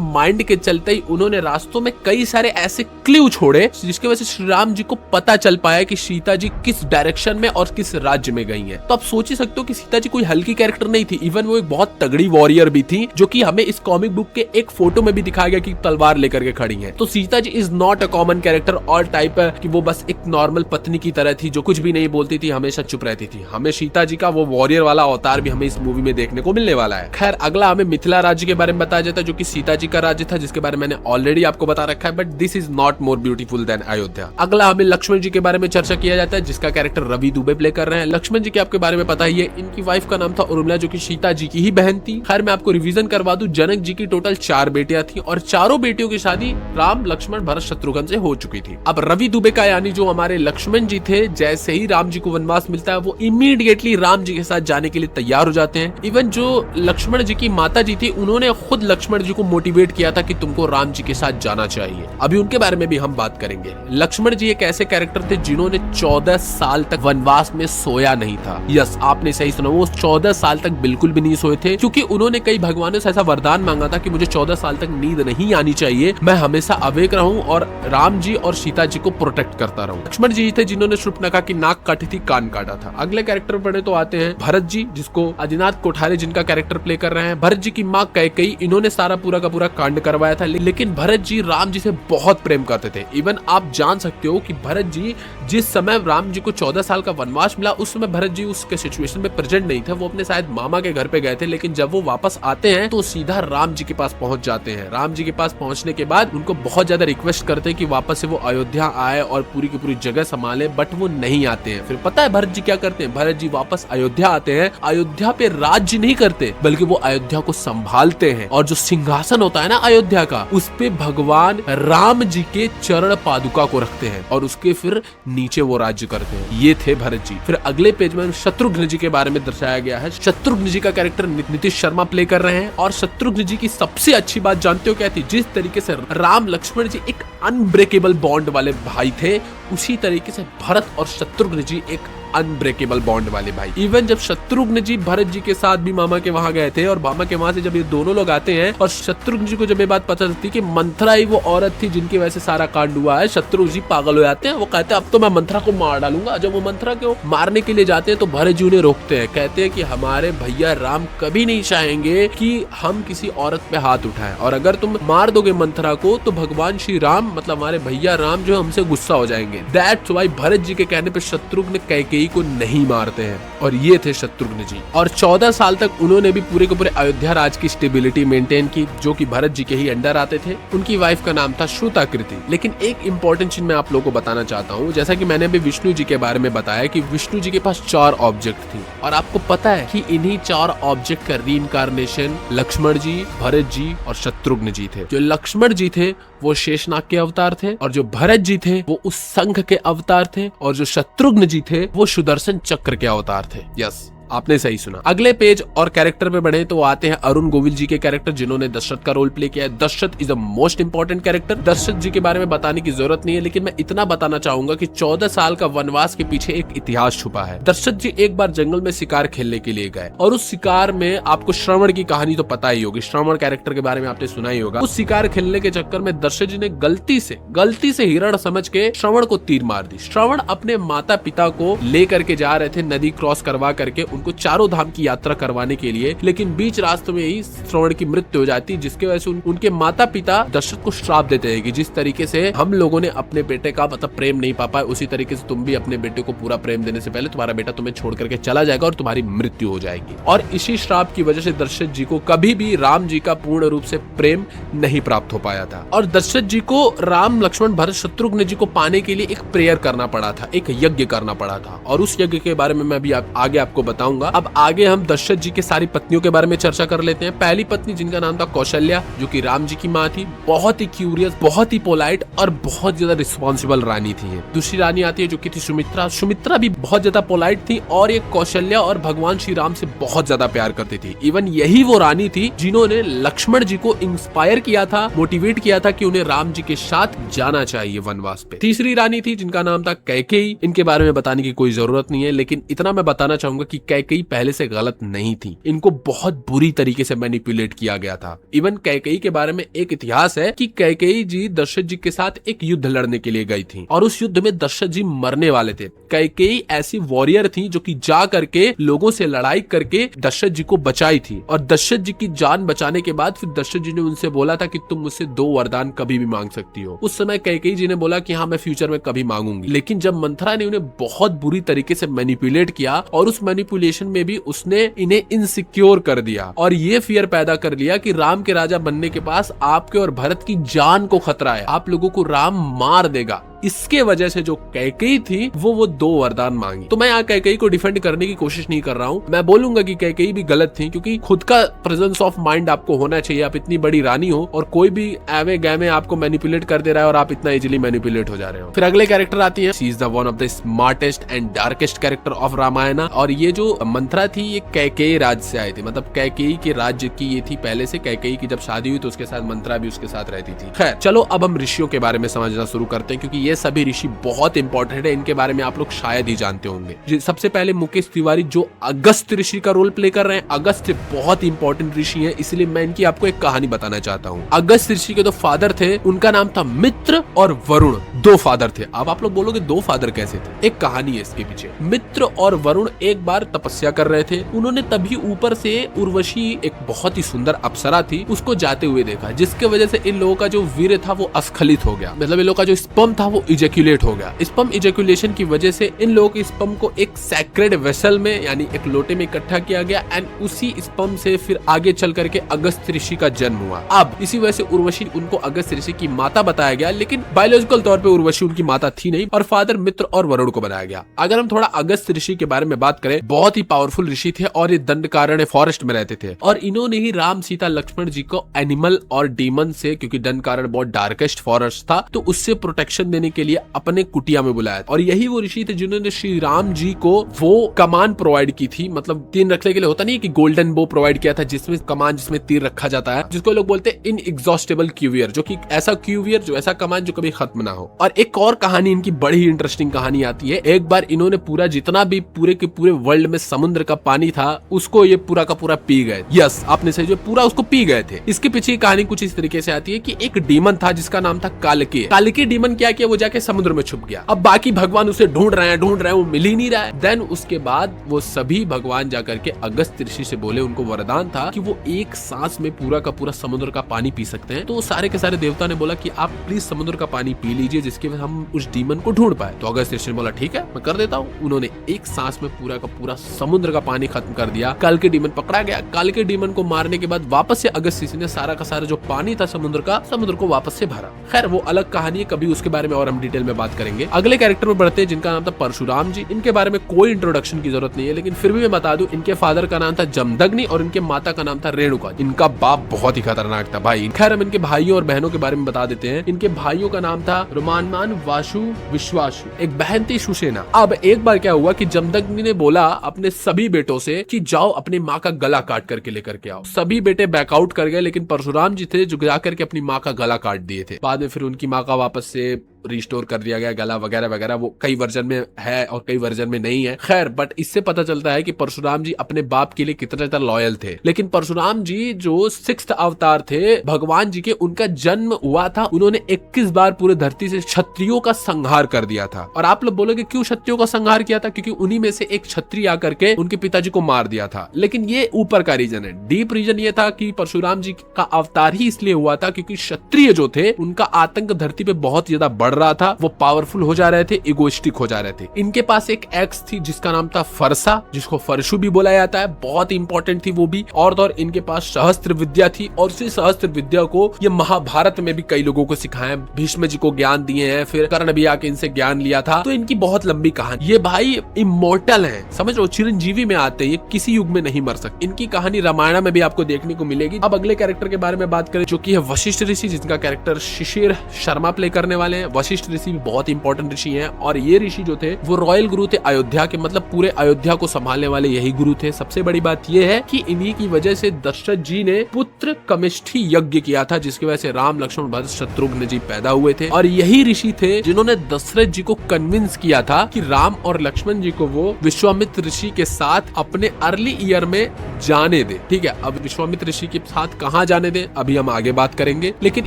माइंड के चलते ही उन्होंने रास्तों में कई सारे ऐसे क्ल्यू छोड़े जिसकी वजह से श्री राम जी को पता चल पाया कि सीता जी किस डायरेक्शन में और किस राज्य में गई हैं। तो आप सोच ही सकते हो कि सीता जी कोई हल्की कैरेक्टर नहीं थी, इवन वो एक बहुत तगड़ी वॉरियर भी थी, जो कि हमें इस कॉमिक बुक के एक फोटो में भी दिखाया गया कि तलवार लेकर के खड़ी हैं। तो Sita ji is not a common character और टाइप कि वो बस एक नॉर्मल पत्नी की तरह थी जो कुछ भी नहीं बोलती थी, हमेशा चुप रहती थी। हमें सीता जी का वो वॉरियर वाला अवतार भी हमें इस मूवी में देखने को मिलने वाला है। खैर अगला हमें मिथिला राज्य के बारे में बताया जाता है जो कि सीता जी का राज्य था, जिसके बारे में मैंने ऑलरेडी आपको बता रखा है, but this is not more beautiful then Ayodhya. अगला हमें लक्ष्मण जी के बारे में चर्चा किया जाता है जिसका कैरेक्टर रवि दुबे प्ले कर रहे हैं। लक्ष्मण जी के आपके बारे में पता ही है, इनकी वाइफ का नाम था उर्मिला जो कि सीता जी की ही बहन थी। खैर मैं आपको रिवीजन करवा दूं, जनक जी की टोटल 4 बेटियां थी और चारों बेटियों की शादी राम लक्ष्मण भरत शत्रुघ्न से हो चुकी थी। अब रवि दुबे का यानी जो हमारे लक्ष्मण जी थे, जैसे ही राम जी को वनवास मिलता है वो इमीडिएटली राम जी के साथ जाने के लिए तैयार हो जाते हैं। इवन जो लक्ष्मण जी की माता जी थी उन्होंने खुद लक्ष्मण जी को मोटिवेट किया था कि तुमको राम जी के साथ जाना चाहिए। अभी उनके बारे में भी हम बात करेंगे। लक्ष्मण जी एक ऐसे कैरेक्टर थे जिन्होंने 14 साल तक वनवास में सोया नहीं था। यस आपने सही सुना, वो 14 साल तक बिल्कुल भी नहीं सोए थे क्योंकि उन्होंने कई भगवानों से ऐसा वरदान मांगा था कि मुझे 14 साल तक नींद नहीं आनी चाहिए, मैं हमेशा अवेक रहूं और राम जी और सीता जी को प्रोटेक्ट करता रहूं। लक्ष्मण जी थे जिन्होंने शूर्पणखा की नाक काटी थी, कान काटा था। अगले कैरेक्टर पढ़े तो आते हैं भरत जी, जिसको आदिनाथ कोठारे जिनका कैरेक्टर प्ले कर रहे हैं। भरत जी की माँ कैकेयी, इन्होंने सारा पूरा का पूरा कांड करवाया था, लेकिन भरत जी राम जी से बहुत प्रेम करते थे। इवन आप जान सकते हो कि भरत जी जिस समय राम जी को 14 साल का वनवास मिला उस समय भरत जी उसके सिचुएशन में प्रेजेंट नहीं थे, वो अपने शायद मामा के घर पे गए थे, लेकिन जब वो वापस आते हैं तो सीधा राम जी के पास पहुंच जाते हैं। राम जी के पास पहुंचने के बाद उनको बहुत ज्यादा रिक्वेस्ट करते हैं कि वापस से वो अयोध्या आए और पूरी की पूरी जगह संभाले, बट वो नहीं आते हैं। फिर पता है भरत जी क्या करते हैं? भरत जी वापस अयोध्या आते हैं, अयोध्या पे राज्य नहीं करते बल्कि वो अयोध्या को संभालते हैं और जो सिंहासन होता है ना अयोध्या का, उस पे भगवान राम जी के चरण पादुका को रखते हैं और उसके फिर नीचे वो राज्य करते हैं। ये थे भरत जी। फिर अगले पेज में शत्रुघ्न जी के बारे में दर्शाया गया है। शत्रुघ्न जी का कैरेक्टर नीतीश शर्मा प्ले कर रहे हैं और शत्रुघ्न जी की सबसे अच्छी बात जानते हो क्या थी? जिस तरीके से राम लक्ष्मण जी एक अनब्रेकेबल बॉन्ड वाले भाई थे, उसी तरीके से भरत और शत्रुघ्न जी एक अनब्रेकेबल बॉन्ड वाले भाई। इवन जब शत्रुघ्न जी भरत जी के साथ भी मामा के वहां गए थे और मामा के वहां से जब ये दोनों लोग आते हैं और शत्रुघ्न जी को जब ये बात पता चलती कि मंथरा ही वो औरत थी जिनकी वजह से सारा कांड हुआ है, शत्रुघ्न जी पागल हो जाते हैं। वो कहते हैं अब तो मैं मंथरा को मार डालूंगा। जब वो मंथरा को मारने के लिए जाते हैं तो भरत जी उन्हें रोकते हैं, कहते हैं कि हमारे भैया राम कभी नहीं चाहेंगे कि हम किसी औरत पे हाथ उठाएं और अगर तुम मार दोगे मंथरा को तो भगवान श्री राम मतलब हमारे भैया राम जो हमसे गुस्सा हो जाएंगे। दैट्स व्हाई भरत जी के कहने पे शत्रुघ्न कैकेयी को नहीं मारते हैं। और ये थे शत्रुघ्न जी। और 14 साल तक उन्होंने भी पूरे के पूरे अयोध्या राज की स्टेबिलिटी मेंटेन की, जो कि भरत जी के ही अंडर आते थे। उनकी वाइफ का नाम था श्रुताकृति। लेकिन एक इंपॉर्टेंट चीज मैं आप लोगों को बताना चाहता हूँ, जैसा कि मैंने अभी विष्णु जी के बारे में बताया कि विष्णु जी के पास 4 ऑब्जेक्ट थी और आपको पता है कि इन्हीं 4 ऑब्जेक्ट का रीइंकार्नेशन लक्ष्मण जी, भरत जी और शत्रुघ्न जी थे। जो लक्ष्मण जी थे वो शेषनाग के अवतार थे और जो भरत जी थे वो उस शंख के अवतार थे और जो शत्रुघ्न जी थे वो सुदर्शन चक्र के अवतार थे। यस आपने सही सुना। अगले पेज और कैरेक्टर पे बढ़े तो आते हैं अरुण गोविल जी के कैरेक्टर जिन्होंने दशरथ का रोल प्ले किया है। Dashrath is the most important character. Dashrath ji के बारे में बताने की जरूरत नहीं है, लेकिन मैं इतना बताना चाहूंगा कि 14 साल का वनवास के पीछे एक इतिहास छुपा है। दशरथ जी एक बार जंगल में शिकार खेलने के लिए गए और उस शिकार में आपको श्रवण की कहानी तो पता ही होगी, श्रवण कैरेक्टर के बारे में आपने सुना ही होगा। उस शिकार खेलने के चक्कर में दशरथ जी ने गलती से हिरण समझ के श्रवण को तीर मार दी। श्रवण अपने माता पिता को लेकर के जा रहे थे नदी क्रॉस करवा करके उनको चारों धाम की यात्रा करवाने के लिए, लेकिन बीच रास्ते में ही श्रवण की मृत्यु हो जाती, जिसके वजह से उनके माता पिता दशरथ को श्राप देते हैं कि जिस तरीके से हम लोगों ने अपने बेटे का मतलब प्रेम नहीं पा पाए, उसी तरीके से तुम भी अपने बेटे को पूरा प्रेम देने से पहले तुम्हारा बेटा तुम्हें छोड़ करके चला जाएगा और तुम्हारी मृत्यु हो जाएगी। और इसी श्राप की वजह से दशरथ जी को कभी भी राम जी का पूर्ण रूप से प्रेम नहीं प्राप्त हो पाया था और दशरथ जी को राम लक्ष्मण भरत शत्रुघ्न जी को पाने के लिए एक प्रेयर करना पड़ा था, एक यज्ञ करना पड़ा था। और उस यज्ञ के बारे में मैं अभी आगे आपको बताऊंगा बताऊंगा। अब आगे हम दशरथ जी के सारी पत्नियों के बारे में चर्चा कर लेते हैं। पहली पत्नी जिनका नाम था कौशल्या, जो कि राम जी की माँ थी, बहुत ही क्यूरियस, बहुत ही पोलाइट और बहुत ज्यादा रिस्पॉन्सिबल रानी थी। दूसरी रानी आती है जो कि थी सुमित्रा। सुमित्रा भी बहुत ज्यादा पोलाइट थी और ये कौशल्या और भगवान श्री राम से बहुत ज्यादा प्यार करती थी। इवन यही वो रानी थी जिन्होंने लक्ष्मण जी को इंस्पायर किया था, मोटिवेट किया था कि उन्हें राम जी के साथ जाना चाहिए वनवास पे। तीसरी रानी थी जिनका नाम था कैकेयी। इनके बारे में बताने की कोई जरूरत नहीं है, लेकिन इतना मैं बताना चाहूंगा कि कैकेयी पहले से गलत नहीं थी। इनको बहुत बुरी तरीके से मैनिपुलेट किया गया था। इवन कैकेयी के बारे में एक इतिहास है कि कैकेयी जी दशरथ जी के साथ एक युद्ध लड़ने के लिए गई थी और उस युद्ध में दशरथ जी मरने वाले थे। कैकेयी ऐसी वॉरियर थी जो कि जा करके लोगों से लड़ाई करके दशरथ जी को बचाई थी और दशरथ जी की जान बचाने के बाद फिर दशरथ जी ने उनसे बोला था कि तुम मुझसे 2 वरदान कभी भी मांग सकती हो। उस समय कैकेयी जी ने बोला कि हाँ मैं फ्यूचर में कभी मांगूंगी, लेकिन जब मंथरा ने उन्हें बहुत बुरी तरीके से मैनिपुलेट किया और उस मैनिपुलेशन में भी उसने इन्हें इनसिक्योर कर दिया और ये फियर पैदा कर लिया कि राम के राजा बनने के पास आपके और भरत की जान को खतरा है, आप लोगों को राम मार देगा। इसके वजह से जो कैकेयी थी वो 2 वरदान मांगी। तो मैं यहाँ कैकेयी को डिफेंड करने की कोशिश नहीं कर रहा हूँ, मैं बोलूंगा कि कैकेयी भी गलत थी, क्योंकि खुद का प्रेजेंस ऑफ माइंड आपको होना चाहिए। आप इतनी बड़ी रानी हो और कोई भी एवे गैमे आपको मैनिपुलेट कर दे रहा है और आप इतना इजीली मैनिपुलेट हो जा रहे हो। फिर अगले कैरेक्टर आती है, she is the one of the smartest and darkest character of Ramayana. और ये जो मंथरा थी ये कैकेयी राज्य से आई थी, मतलब कैकेयी के राज्य की ये थी पहले से। कैकेयी की जब शादी हुई तो उसके साथ मंथरा भी उसके साथ रहती थी। खैर चलो अब हम ऋषियों के बारे में समझना शुरू करते हैं, क्योंकि ये सभी ऋषि बहुत इंपॉर्टेंट है। इनके बारे में आप लोग शायद ही जानते होंगे। सबसे पहले मुकेश तिवारी जो अगस्त ऋषि का रोल प्ले कर रहे हैं। अगस्त बहुत इंपॉर्टेंट ऋषि है, इसलिए मैं इनकी आपको एक कहानी बताना चाहता हूँ। अगस्त ऋषि के 2 फादर थे, उनका नाम था मित्र और वरुण। 2 फादर थे। अब आप लोग बोलोगे 2 फादर कैसे थे? एक कहानी है इसके पीछे। मित्र और वरुण एक बार तपस्या कर रहे थे। उन्होंने तभी ऊपर से उर्वशी, एक बहुत ही सुंदर अप्सरा थी, उसको जाते हुए देखा, जिसके वजह से इन लोगों का जो वीर्य था वो अस्खलित हो गया। मतलब इन लोगों का जो स्पर्म था वो इजैक्यूलेट हो गया। स्पर्म इजैक्यूलेशन की वजह से इन लोगों के स्पर्म को एक सैक्रेड वेसल में यानी एक लोटे में इकट्ठा किया गया एंड उसी स्पर्म से फिर आगे चल करके अगस्त ऋषि का जन्म हुआ। अब इसी वजह से उर्वशी उनको अगस्त ऋषि की माता बताया गया, लेकिन बायोलॉजिकल तौर पे उर्वशी उनकी माता थी नहीं और फादर मित्र और वरुण को बनाया गया। अगर हम थोड़ा अगस्त ऋषि के बारे में बात करें, बहुत ही पावरफुल ऋषि थे और ये दंडकारण्य फॉरेस्ट में रहते थे और इन्होंने ही राम सीता लक्ष्मण जी को एनिमल और डीमन से, क्योंकि दंडकारण्य बहुत डार्केस्ट फॉरेस्ट था, तो उससे प्रोटेक्शन देने के लिए अपने कुटिया में बुलाया। और यही वो ऋषि थे जिन्होंने श्री राम जी को वो कमान प्रोवाइड की थी, मतलब तीर रखने के लिए होता नहीं कि गोल्डन बो प्रोवाइड किया था, जिसमें कमान जिसमें तीर रखा जाता है, जिसको लोग बोलते हैं इनएग्जॉस्टेबल क्यूवियर, जो कि ऐसा क्यूवियर जो ऐसा कमान जो कभी खत्म ना हो। और एक और कहानी इनकी बड़ी इंटरेस्टिंग कहानी आती है। एक बार इन्होंने पूरा जितना भी पूरे के पूरे वर्ल्ड में समुद्र का पानी था उसको ये पूरा का पूरा पी गए। यस, आपने सही, जो पूरा उसको पी गए थे। इसके पीछे कहानी कुछ इस तरीके से आती है कि एक डीमन था जिसका नाम था कालके। कालके डीमन क्या किया, वो जाके समुद्र में छुप गया। अब बाकी भगवान उसे ढूंढ रहे हैं, वो मिल ही नहीं रहा है। देन उसके बाद वो सभी भगवान जाकर के अगस्त ऋषि से बोले, उनको वरदान था कि वो एक सांस में पूरा का पूरा समुद्र का पानी पी सकते हैं। तो सारे के सारे देवता ने बोला कि आप प्लीज समुद्र का पानी पी लीजिए, जिसके वजह हम उस डीमन को ढूंढ पाए। तो अगस्त ऋषि ने बोला ठीक है मैं कर देता हूँ। उन्होंने एक सांस में पूरा का पूरा समुद्र का पानी खत्म कर दिया। काल के डीमन पकड़ा गया। काल के डीमन को मारने के बाद वापस से अगस्त ऋषि ने सारा का सारा जो पानी था समुद्र का, समुद्र को वापस से भरा। खैर वो अलग कहानी है, कभी उसके बारे में और हम डिटेल में बात करेंगे। अगले कैरेक्टर में बढ़ते हैं जिनका नाम था परशुराम जी। इनके बारे में कोई इंट्रोडक्शन की जरूरत नहीं है, लेकिन फिर भी मैं बता दूं, इनके फादर का नाम था जमदग्नि और इनके माता का नाम था रेणुका। इनका बाप बहुत ही खतरनाक था भाई। खैर हम इनके भाइयों और बहनों के बारे में बता देते हैं। इनके भाइयों का नाम था रोमानमान, वाशु, विश्वासु। एक बहन थी सुसेना। अब एक बार क्या हुआ कि जमदग्नि ने बोला अपने सभी बेटों से कि जाओ अपनी माँ का गला काट करके लेकर के आओ। सभी बेटे बैकआउट कर गए, लेकिन परशुराम जी थे जो जाकर के अपनी माँ का गला काट दिए थे। बाद में फिर उनकी माँ का वापस से रिस्टोर कर दिया गया गला वगैरह वगैरह। वो कई वर्जन में है और कई वर्जन में नहीं है। खैर बट इससे पता चलता है कि परशुराम जी अपने बाप के लिए कितना ज्यादा लॉयल थे। लेकिन परशुराम जी जो 6th अवतार थे भगवान जी के, उनका जन्म हुआ था, उन्होंने 21 बार पूरे धरती से क्षत्रियों का संहार कर दिया था। और आप लोग बोलोगे क्यों क्षत्रियों का संहार किया था? क्योंकि उन्हीं में से एक क्षत्रिय आकर के उनके पिताजी को मार दिया था। लेकिन ये ऊपर का रीजन है। डीप रीजन ये था कि परशुराम जी का अवतार ही इसलिए हुआ था क्योंकि क्षत्रिय जो थे उनका आतंक धरती पे बहुत ज्यादा बढ़ बढ़ रहा था, वो पावरफुल हो जा रहे थे, इगोइस्टिक हो जा रहे थे। इनके पास एक एक्स थी जिसका नाम था फरसा, जिसको फरशु भी बोला जाता है, बहुत इंपॉर्टेंट थी वो भी। और तो और इनके पास सहस्त्र विद्या थी, और उसी सहस्त्र विद्या को ये महाभारत में भी कई लोगों को सिखाया, भीष्म जी को ज्ञान दिए हैं, फिर कर्ण भी आके इनसे ज्ञान लिया था। तो इनकी बहुत लंबी कहानी, ये भाई इमोर्टल है, समझ लो, चिरंजीवी में आते हैं, ये किसी युग में नहीं मर सकते। इनकी कहानी रामायण में भी आपको देखने को मिलेगी। अब अगले कैरेक्टर के बारे में बात करें जो कि है वशिष्ठ ऋषि, जिनका कैरेक्टर शिशिर शर्मा प्ले करने वाले हैं। वशिष्ठ ऋषि भी बहुत इंपॉर्टेंट ऋषि हैं, और ये ऋषि जो थे वो रॉयल गुरु थे अयोध्या के, मतलब पूरे अयोध्या को संभालने वाले यही गुरु थे। सबसे बड़ी बात यह है कि इन्हीं की वजह से दशरथ जी ने पुत्र कमिष्ठी यज्ञ किया था, जिसकी वजह से राम लक्ष्मण भरत शत्रुघ्न जी पैदा हुए थे। और यही ऋषि थे जिन्होंने दशरथ जी को कन्विंस किया था कि राम और लक्ष्मण जी को वो विश्वामित्र ऋषि के साथ अपने अर्ली ईयर में जाने दे। ठीक है, अब विश्वामित्र ऋषि के साथ कहाँ जाने दे अभी हम आगे बात करेंगे, लेकिन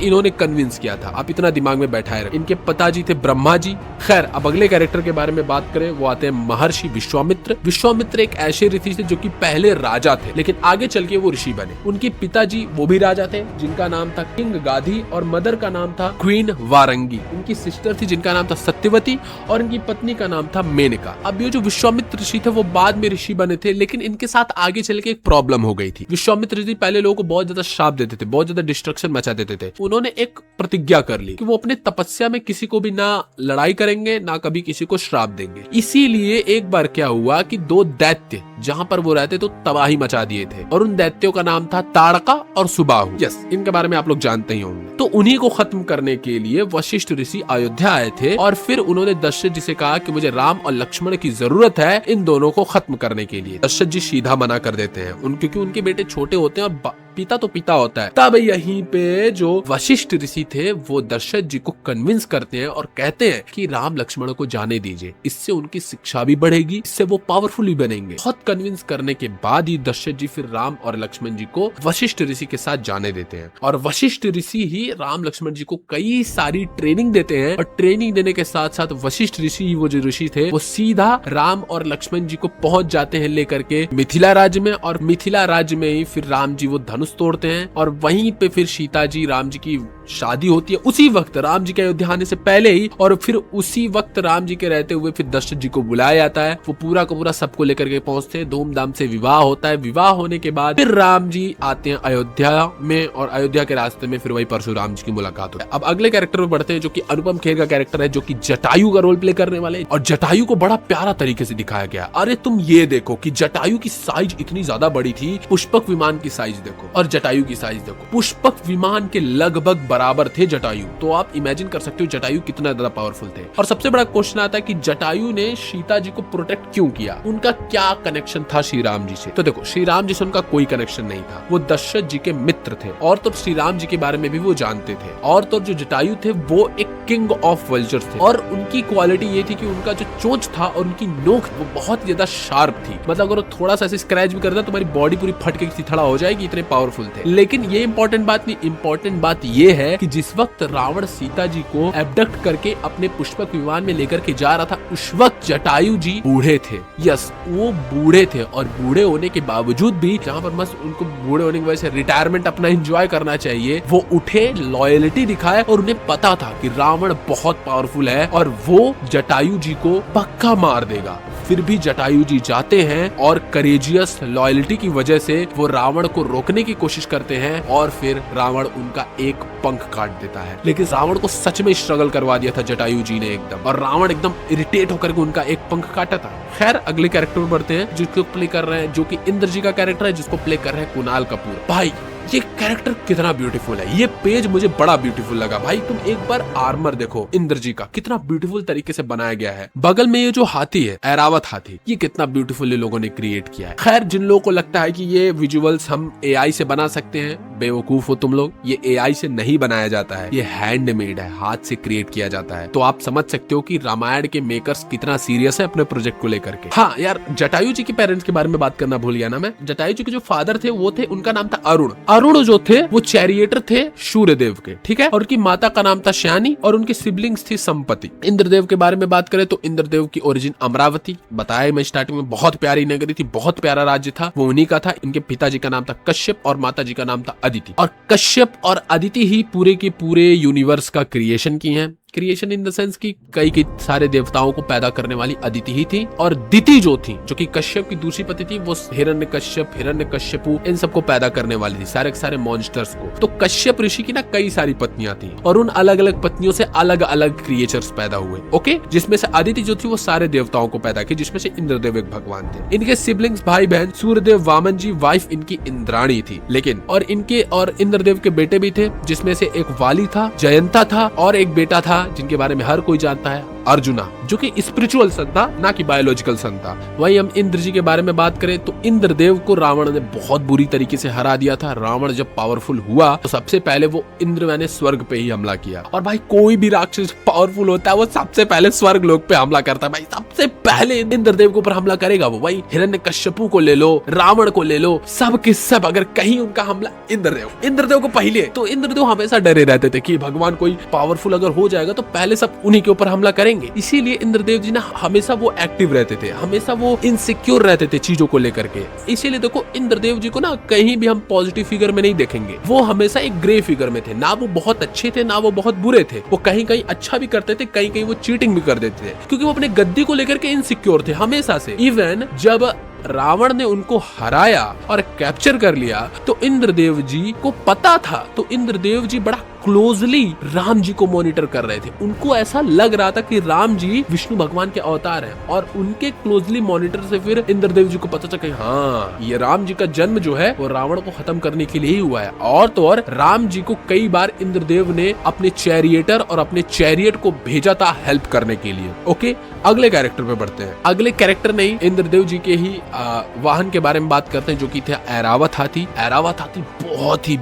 इन्होंने कन्विंस किया था। आप इतना दिमाग में बैठाए रखें। इनके पिताजी थे ब्रह्मा जी। खैर, अब अगले कैरेक्टर के बारे में बात करें, वो आते हैं महर्षि विश्वामित्र। विश्वामित्र एक ऐसे ऋषि थे जो कि पहले राजा थे, लेकिन आगे चल के वो ऋषि बने। उनके पिताजी वो भी राजा थे, जिनका नाम था किंग गाधी, और मदर का नाम था क्वीन वारंगी। उनकी सिस्टर थी जिनका नाम था सत्यवती, और इनकी पत्नी का नाम था मेनका। अब ये जो विश्वामित्र ऋषि थे वो बाद में ऋषि बने थे, लेकिन इनके साथ आगे चल के एक प्रॉब्लम हो गई थी। विश्वामित्र ऋषि पहले लोगों को बहुत ज्यादा श्राप देते थे, बहुत ज्यादा डिस्ट्रक्शन मचा देते थे। उन्होंने एक प्रतिज्ञा कर ली कि वो अपने तपस्या में किसी को भी ना लड़ाई करेंगे, ना कभी किसी को श्राप देंगे। इसीलिए एक बार क्या हुआ कि दो दैत्य जहां पर वो रहते तो तबाही मचा दिए थे, और उन दैत्यों का नाम था ताड़का और सुबाहु। यस, इनके बारे में आप लोग जानते ही होंगे। तो उन्हीं को खत्म करने के लिए वशिष्ठ ऋषि अयोध्या आए थे, और फिर उन्होंने दशरथ जी से कहा कि मुझे राम और लक्ष्मण की जरूरत है इन दोनों को खत्म करने के लिए। दशरथ जी सीधा मना कर देते हैं, क्योंकि उनके बेटे छोटे होते हैं और पिता तो पिता होता है। तब यहीं पे जो वशिष्ठ ऋषि थे वो दशरथ जी को कन्विंस करते हैं और कहते हैं कि राम लक्ष्मण को जाने दीजिए, इससे उनकी शिक्षा भी बढ़ेगी, इससे वो पावरफुल भी बनेंगे। बहुत कन्विंस करने के बाद ही दशरथ जी फिर राम और लक्ष्मण जी को वशिष्ठ ऋषि के साथ जाने देते हैं, और वशिष्ठ ऋषि ही राम लक्ष्मण जी को कई सारी ट्रेनिंग देते हैं। और ट्रेनिंग देने के साथ साथ वशिष्ठ ऋषि, वो जो ऋषि थे, वो सीधा राम और लक्ष्मण जी को पहुंच जाते हैं लेकर के मिथिला राज्य में, और मिथिला राज्य में ही फिर राम जी वो धनुष तोड़ते हैं, और वहीं पे फिर सीता जी राम जी की शादी होती है उसी वक्त, राम जी के अयोध्या आने से पहले ही। और फिर उसी वक्त राम जी के रहते हुए फिर दशरथ जी को बुलाया जाता है, वो पूरा का पूरा सबको लेकर के पहुंचते हैं, धूमधाम से विवाह होता है। विवाह होने के बाद फिर राम जी आते हैं अयोध्या में, और अयोध्या के रास्ते में फिर वही परशुराम जी की मुलाकात होती है। अब अगले कैरेक्टर में बढ़ते हैं जो कि अनुपम खेर का कैरेक्टर है, जो कि जटायु का रोल प्ले करने वाले, और जटायु को बड़ा प्यारा तरीके से दिखाया गया। अरे तुम ये देखो कि जटायु की साइज इतनी ज्यादा बड़ी थी, पुष्पक विमान की साइज देखो और जटायु की साइज देखो, पुष्पक विमान के लगभग बराबर थे जटायु। तो आप इमेजिन कर सकते हो जटायु कितना ज्यादा पावरफुल थे। और सबसे बड़ा क्वेश्चन आता है कि जटायु ने सीता जी को प्रोटेक्ट क्यों किया, उनका क्या कनेक्शन था श्री राम जी से। तो देखो, श्री राम जी से उनका कोई कनेक्शन नहीं था, वो दशरथ जी के मित्र थे, और तो श्री राम जी के बारे में भी वो जानते थे। और तो जो जटायु थे वो एक किंग ऑफ वल्चर्स थे, और उनकी क्वालिटी ये थी कि उनका जो चोंच था और उनकी नोक वो बहुत ज्यादा शार्प थी, मतलब अगर थोड़ा सा ऐसे स्क्रैच भी करता तुम्हारी बॉडी पूरी फट के थड़ा हो जाएगी, इतने पावरफुल थे। लेकिन ये इंपॉर्टेंट बात नहीं, इंपॉर्टेंट बात ये है कि जिस वक्त रावण सीता जी को एब्डक्ट करके अपने पुष्पक विमान में लेकर के जा रहा था, उस वक्त जटायु जी बूढ़े थे। यस, वो बूढ़े थे, और बूढ़े होने के बावजूद भी जहाँ पर मस्त उनको बूढ़े होने की वजह से रिटायरमेंट अपना एंजॉय करना चाहिए, वो उठे, लॉयलिटी दिखाए, और उन्हें पता था कि रावण बहुत पावरफुल है और वो जटायु जी को पक्का मार देगा। फिर भी जटायु जी जाते हैं और करेजियस लॉयल्टी की वजह से वो रावण को रोकने की कोशिश करते हैं, और फिर रावण उनका एक पंख काट देता है। लेकिन रावण को सच में स्ट्रगल करवा दिया था जटायु जी ने एकदम, और रावण एकदम इरिटेट होकर के उनका एक पंख काटा था। खैर, अगले कैरेक्टर में बढ़ते हैं जिसको प्ले कर रहे हैं, जो कि इंद्र जी का कैरेक्टर है, जिसको प्ले कर रहे हैं कुणाल कपूर। भाई ये कैरेक्टर कितना ब्यूटीफुल है, ये पेज मुझे बड़ा ब्यूटीफुल लगा। भाई तुम एक बार आर्मर देखो इंद्र जी का, कितना ब्यूटीफुल तरीके से बनाया गया है। बगल में ये जो हाथी है, ऐरावत हाथी, ये कितना ब्यूटीफुल लोगों ने क्रिएट किया है। खैर, जिन लोगों को लगता है कि ये विजुअल्स हम एआई से बना सकते हैं, बेवकूफ हो तुम लोग। ये एआई से नहीं बनाया जाता है, ये हैंडमेड है, हाथ से क्रिएट किया जाता है। तो आप समझ सकते हो कि रामायण के मेकर्स कितना सीरियस है अपने प्रोजेक्ट को लेकर के। हाँ यार, जटायु जी के पेरेंट्स के बारे में बात करना भूल गया ना मैं। जटायु जी के जो फादर थे वो थे, उनका नाम था अरुण। अरुण जो थे वो चैरिएटर थे सूर्यदेव के, ठीक है, और उनकी माता का नाम था श्यानी, और उनकी सिबलिंग्स थी संपत्ति। इंद्रदेव के बारे में बात करें तो इंद्रदेव की ओरिजिन अमरावती, बताया मैं स्टार्टिंग में, बहुत प्यारी नगरी थी, बहुत प्यारा राज्य था, वो उन्हीं का था। इनके पिताजी का नाम था कश्यप और माता जी का नाम था अदिति, और कश्यप और अदिति ही पूरे के पूरे यूनिवर्स का क्रिएशन की है। क्रिएशन इन द सेंस की कई सारे देवताओं को पैदा करने वाली अदिति ही थी, और दिति जो थी, जो कि कश्यप की दूसरी पति थी, वो हिरण्यकश्यपु इन सबको पैदा करने वाली थी, सारे के सारे मॉन्स्टर्स को। तो कश्यप ऋषि की ना कई सारी पत्नियां थी, और उन अलग अलग पत्नियों से अलग अलग क्रिएचर्स पैदा हुए। ओके, जिसमें से अदिति जो थी वो सारे देवताओं को पैदा की, जिसमें से इंद्रदेव एक भगवान थे। इनके सिबलिंग्स भाई बहन सूर्यदेव, वामन जी, वाइफ इनकी इंद्राणी थी। लेकिन और इनके और इंद्रदेव के बेटे भी थे, जिसमें से एक वाली था, जयंता था, और एक बेटा था जिनके बारे में हर कोई जानता है, अर्जुना, जो कि स्पिरिचुअल सन था, ना कि बायोलॉजिकल सन था। वहीं हम इंद्र जी के बारे में बात करें तो इंद्रदेव को रावण ने बहुत बुरी तरीके से हरा दिया था। रावण जब पावरफुल हुआ तो सबसे पहले वो इंद्र ने स्वर्ग पे ही हमला किया। और भाई कोई भी राक्षस पावरफुल होता है वो सबसे पहले स्वर्ग लोक पे हमला करता है। भाई सबसे पहले इंद्रदेव के ऊपर हमला करेगा वो। वही हिरण्यकश्यपु को ले लो, रावण को ले लो, सब के सब अगर कहीं उनका हमला इंद्रदेव को पहले, तो इंद्रदेव हमेशा डरे रहते थे कि भगवान कोई पावरफुल अगर हो जाएगा तो पहले सब उन्हीं के ऊपर हमला करेंगे। इसीलिए इंद्रदेव जी ना हमेशा वो एक्टिव रहते थे, हमेशा वो इनसिक्योर रहते थे चीजों को लेकर के। इसीलिए देखो इंद्रदेव जी को ना कहीं भी हम पॉजिटिव फिगर में नहीं देखेंगे, वो हमेशा एक ग्रे फिगर में थे। ना वो बहुत अच्छे थे ना वो बहुत बुरे थे, वो कहीं कहीं अच्छा भी करते थे, कहीं कहीं वो चीटिंग भी कर देते थे, क्योंकि वो अपने गद्दी को लेकर के इनसिक्योर थे हमेशा से। इवन जब रावण ने उनको हराया और कैप्चर कर लिया तो इंद्रदेव जी को पता था, तो इंद्रदेव जी बड़ा क्लोजली राम जी को मॉनिटर कर रहे थे। उनको ऐसा लग रहा था कि राम जी विष्णु भगवान के अवतार हैं, और उनके क्लोजली मॉनिटर से फिर इंद्रदेव जी को पता चला कि हाँ, ये राम जी का जन्म जो है वो रावण को खत्म करने के लिए ही हुआ है। और तो और राम जी को कई बार इंद्रदेव ने अपने चैरिएटर और अपने चैरियट को भेजा था हेल्प करने के लिए। ओके, अगले कैरेक्टर पे बढ़ते हैं। अगले कैरेक्टर नहीं, इंद्रदेव जी के ही वाहन के बारे में बात करते हैं, जो कि थे ऐरावत हाथी। ऐरावत हाथी बहुत ही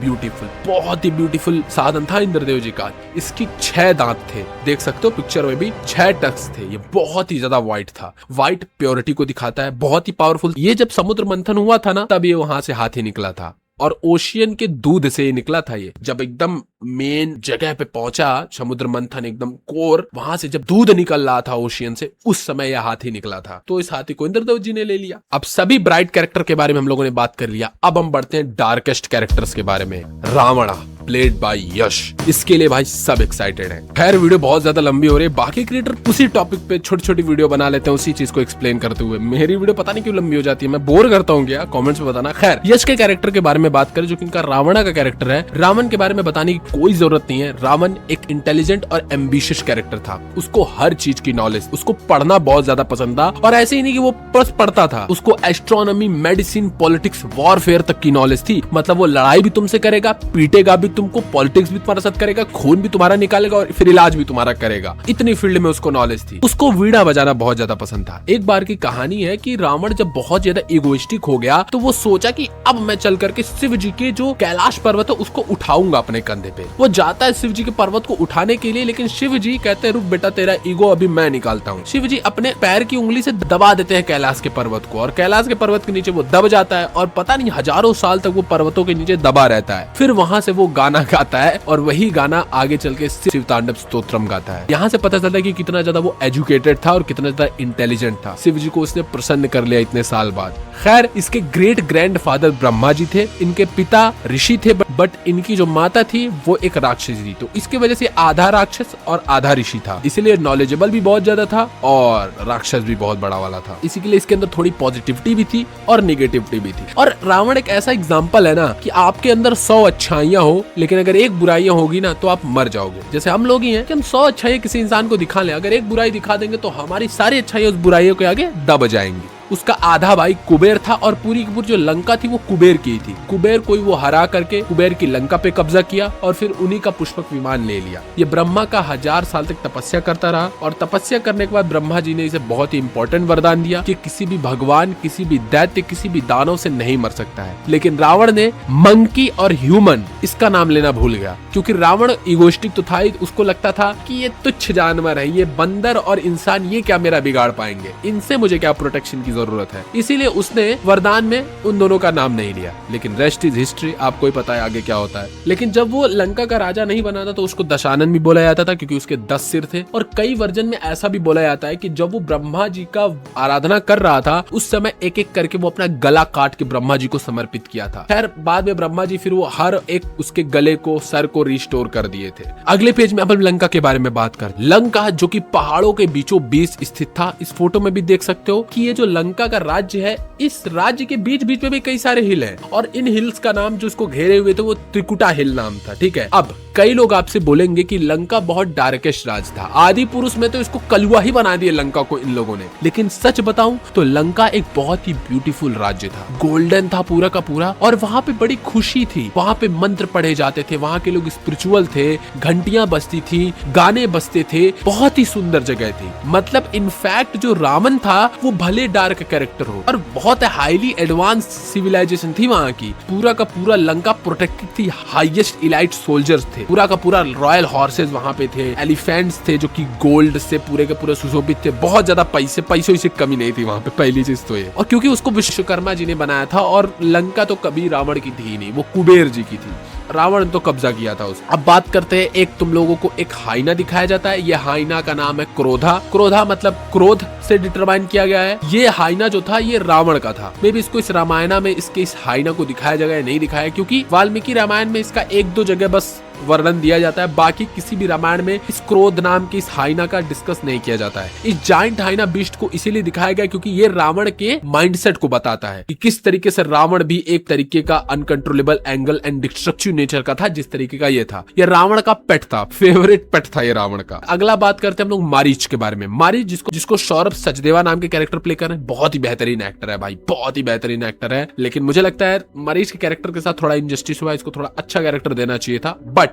ब्यूटीफुल साधन था इंद्रदेव जी का। इसकी 6 दांत थे, देख सकते हो पिक्चर में भी 6 टक्स थे। ये बहुत ही ज्यादा व्हाइट था, व्हाइट प्योरिटी को दिखाता है, बहुत ही पावरफुल। ये जब समुद्र मंथन हुआ था ना, तब ये वहां से हाथी निकला था, और ओशियन के दूध से ही निकला था। ये जब एकदम मेन जगह पे पहुंचा, समुद्र मंथन एकदम कोर, वहां से जब दूध निकल रहा था ओशियन से, उस समय यह हाथी निकला था। तो इस हाथी को इंद्रदेव जी ने ले लिया। अब सभी ब्राइट कैरेक्टर के बारे में हम लोगों ने बात कर लिया। अब हम बढ़ते हैं डार्केस्ट कैरेक्टर्स के बारे में। रावणा प्लेड बाय यश, इसके लिए भाई सब एक्साइटेड हैं। खैर वीडियो बहुत ज्यादा लंबी हो रही है, बाकी क्रिएटर उसी टॉपिक पे छोटी छोटी वीडियो बना लेते हैं उसी चीज को एक्सप्लेन करते हुए। मेरी वीडियो पता नहीं क्यों लंबी हो जाती है, मैं बोर करता हूँ क्या? कमेंट्स में बताना। खैर यश के कैरेक्टर के बारे में बात करें, जो कि इनका रावणा का कैरेक्टर है। रावण के बारे में बताने की कोई जरूरत नहीं है। रावण एक इंटेलिजेंट और एम्बिशियस कैरेक्टर था। उसको हर चीज की नॉलेज, उसको पढ़ना बहुत ज्यादा पसंद था, और ऐसे ही नहीं कि वो बस पढ़ता था, उसको एस्ट्रोनॉमी, मेडिसिन, पॉलिटिक्स, वॉरफेयर तक की नॉलेज थी। मतलब वो लड़ाई भी तुमसे करेगा, पीटेगा भी तुमको, पॉलिटिक्स भी तुम्हारे साथ करेगा, खून भी तुम्हारा निकालेगा, और फिर इलाज भी तुम्हारा करेगा। इतनी फील्ड में उसको नॉलेज थी। उसको वीणा बजाना बहुत ज्यादा पसंद था। एक बार की कहानी है कि रावण जब बहुत ज्यादा इगोइस्टिक हो गया तो वो सोचा कि अब मैं चल करके शिव जी के जो कैलाश पर्वत है उसको उठाऊंगा अपने कंधे पे। वो जाता है शिव जी के पर्वत को उठाने के लिए, लेकिन शिव जी कहते हैं रुक बेटा, तेरा ईगो अभी मैं निकालता हूँ। शिव जी अपने पैर की उंगली से दबा देते हैं कैलाश के पर्वत को, और कैलाश के पर्वत के नीचे वो दब जाता है, और पता नहीं हजारों साल तक वो पर्वतों के नीचे दबा रहता है। फिर वहां से वो गाना गाता है, और वही गाना आगे चल के शिव तांडव स्तोत्रम गाता है। यहाँ से पता चलता है कि कितना ज्यादा वो एजुकेटेड था और कितना ज्यादा इंटेलिजेंट था। शिव जी को उसने प्रसन्न कर लिया इतने साल बाद। खैर इसके great grand father Brahma ji थे, इनके पिता ऋषि थे, बट इनकी जो माता थी वो एक राक्षसी थी। तो इसकी वजह से आधा राक्षस और आधा ऋषि था, इसीलिए नॉलेजेबल भी बहुत ज्यादा था और राक्षस भी बहुत बड़ा वाला था। इसी के लिए इसके अंदर थोड़ी पॉजिटिविटी भी थी और निगेटिविटी भी थी। और रावण एक ऐसा एग्जाम्पल है ना कि आपके अंदर 100 अच्छाइयां हो, लेकिन अगर एक बुराइयां होगी ना तो आप मर जाओगे। जैसे हम लोग ही हैं कि हम 100 अच्छाइयां किसी इंसान को दिखा लें, अगर एक बुराई दिखा देंगे तो हमारी सारी अच्छाइयां उस बुराइयों के आगे दब जाएंगी। उसका आधा भाई कुबेर था, और पूरी की पूरी जो लंका थी वो कुबेर की थी। कुबेर कोई वो हरा करके कुबेर की लंका पे कब्जा किया, और फिर उन्हीं का पुष्पक विमान ले लिया। ये ब्रह्मा का 1000 साल तक तपस्या करता रहा, और तपस्या करने के बाद ब्रह्मा जी ने इसे बहुत ही इंपॉर्टेंट वरदान दिया कि किसी भी भगवान, किसी भी दैत्य, किसी भी दानव से नहीं मर सकता है। लेकिन रावण ने मंकी और ह्यूमन इसका नाम लेना भूल गया, क्योंकि रावण इगोइस्टिक तो था ही। उसको लगता था कि ये तुच्छ जानवर है, ये बंदर और इंसान, ये क्या मेरा बिगाड़ पाएंगे, इनसे मुझे क्या प्रोटेक्शन की जरूरत है, इसीलिए उसने वरदान में उन दोनों का नाम नहीं लिया। लेकिन रेस्ट इज हिस्ट्री, आपको ही पता है आगे क्या होता है। लेकिन जब वो लंका का राजा नहीं बना था तो उसको दशानन भी बोला जाता था, क्योंकि उसके 10 सिर थे। और कई वर्जन में ऐसा भी बोला जाता है कि जब वो ब्रह्मा जी का आराधना कर रहा था उस समय एक एक करके वो अपना गला काट के ब्रह्मा जी को समर्पित किया था। खैर बाद में ब्रह्मा जी फिर वो हर एक उसके गले को, सर को रिस्टोर कर दिए थे। अगले पेज में अपन लंका के बारे में बात कर। लंका जो कि पहाड़ों के बीचों बीच स्थित था, इस फोटो में भी देख सकते हो कि ये जो लंका का राज्य है, इस राज्य के बीच बीच में भी कई सारे हिल हैं और इन हिल्स का नाम जो इसको घेरे हुए थे वो त्रिकुटा हिल नाम था। ठीक है, अब कई लोग आपसे बोलेंगे कि लंका बहुत डार्केस्ट राज था, आदि पुरुष में तो इसको कलुआ ही बना दिया लंका को इन लोगों ने। लेकिन सच बताऊं तो लंका एक बहुत ही ब्यूटीफुल राज्य था, गोल्डन था पूरा का पूरा, और वहाँ पे बड़ी खुशी थी। वहाँ पे मंत्र पढ़े जाते थे, वहाँ के लोग स्पिरिचुअल थे, घंटियां बजती थी, गाने बजते थे, बहुत ही सुंदर जगह थी। मतलब इनफैक्ट जो रावण था वो भले डार्क कैरेक्टर हो और बहुत हाईली एडवांस सिविलाइजेशन थी वहाँ की, पूरा का पूरा लंका प्रोटेक्टेड थी, हाईएस्ट इलाइट सोल्जर्स थे, पूरा का पूरा रॉयल हॉर्सेस वहाँ पे थे, एलिफेंट्स थे जो कि गोल्ड से पूरे के पूरे सुशोभित थे, बहुत ज्यादा पैसों से कमी नहीं थी वहाँ पे, पहली चीज तो ये। और क्योंकि उसको विश्वकर्मा जी ने बनाया था और लंका तो कभी रावण की थी नहीं, वो कुबेर जी की थी, रावण तो कब्जा किया था उस। अब बात करते हैं, एक तुम लोगों को एक हाइना दिखाया जाता है, ये हाइना का नाम है क्रोधा। क्रोधा मतलब क्रोध से डिटरमाइन किया गया है। ये हाइना जो था ये रावण का था। मे भी इसको इस रामायण में इस हाइना को दिखाया जाएगा या नहीं दिखाया, क्योंकि वाल्मीकि रामायण में इसका 1-2 जगह बस वर्णन दिया जाता है, बाकी किसी भी रामायण में इस क्रोध नाम की इस हाइना का डिस्कस नहीं किया जाता है। इस जाइंट हाइना बीस्ट को इसीलिए दिखाया गया क्योंकि ये रावण के माइंडसेट को बताता है कि किस तरीके से रावण भी एक तरीके का uncontrollable angle and destructive nature का था, जिस तरीके का ये था। ये रावण का पेट था, फेवरेट पेट था ये रावण का। अगला बात करते हैं हम लोग मारीच के बारे में। मारीच जिसको सौरभ सचदेवा नाम के कैरेक्टर प्ले कर रहे हैं, बहुत ही बेहतरीन एक्टर है भाई, बहुत ही बेहतरीन एक्टर है। लेकिन मुझे लगता है मारीच के कैरेक्टर के साथ थोड़ा इनजस्टिस हुआ, इसको थोड़ा अच्छा कैरेक्टर देना चाहिए था। बट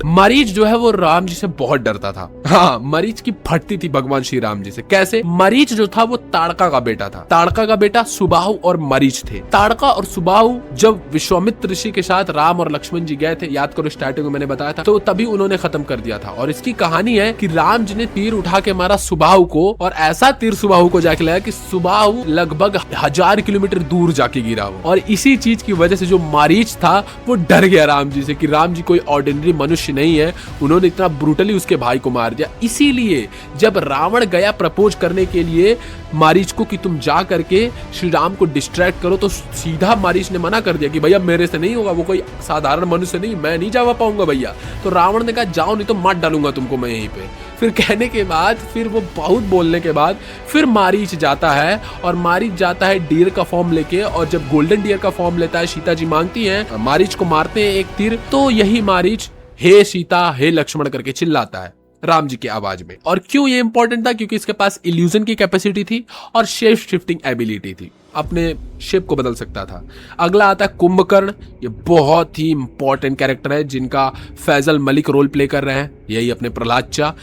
मरीच जो है वो राम जी से बहुत डरता था। हाँ, मरीच की फटती थी भगवान श्री राम जी से। कैसे? मरीच जो था वो ताड़का का बेटा था। ताड़का का बेटा सुबाहु और मरीच थे। ताड़का और सुबाहु जब विश्वामित्र ऋषि के साथ राम और लक्ष्मण जी गए थे, याद करो स्टार्टिंग में मैंने बताया था, तो तभी उन्होंने खत्म कर दिया था। और इसकी कहानी है कि राम जी ने तीर उठा के मारा सुबाहु को, और ऐसा तीर सुबाहु को जाके लगा कि सुबाहु लगभग 1000 किलोमीटर दूर जाके गिरा वो। और इसी चीज की वजह से जो मरीच था वो डर गया राम जी से कि राम जी कोई ऑर्डिनरी मनुष्य नहीं है, उन्होंने इतना ब्रूटली उसके भाई को मार दिया। इसीलिए जब रावण गया प्रपोज करने के लिए मारीच को कि तुम जा करके श्री राम को डिस्ट्रैक्ट करो, तो सीधा मारीच ने मना कर दिया कि भैया मेरे से नहीं होगा, वो कोई साधारण मनुष्य नहीं, मैं नहीं जा पाऊंगा भैया। तो रावण ने कहा जाओ नहीं तो मार डालूंगा तुमको मैं यहीं पे। फिर कहने के बाद, फिर वो बहुत बोलने के बाद फिर मारीच जाता है, और मारीच जाता है डियर का फॉर्म लेके, और जब गोल्डन डियर का फॉर्म लेता है, सीता जी मांगती हैं, मारीच को मारते हैं एक तीर, तो यही मारीच हे सीता हे लक्ष्मण करके चिल्लाता है राम जी की आवाज में। और क्यों ये इंपॉर्टेंट था? क्योंकि इसके पास इल्यूजन की कैपेसिटी थी और शेप शिफ्टिंग एबिलिटी थी, अपने शेप को बदल सकता था। अगला आता है कुंभकर्ण। ये बहुत ही इंपॉर्टेंट कैरेक्टर है जिनका फैजल मलिक रोल प्ले कर रहे हैं, यही अपने प्रहलाद चा।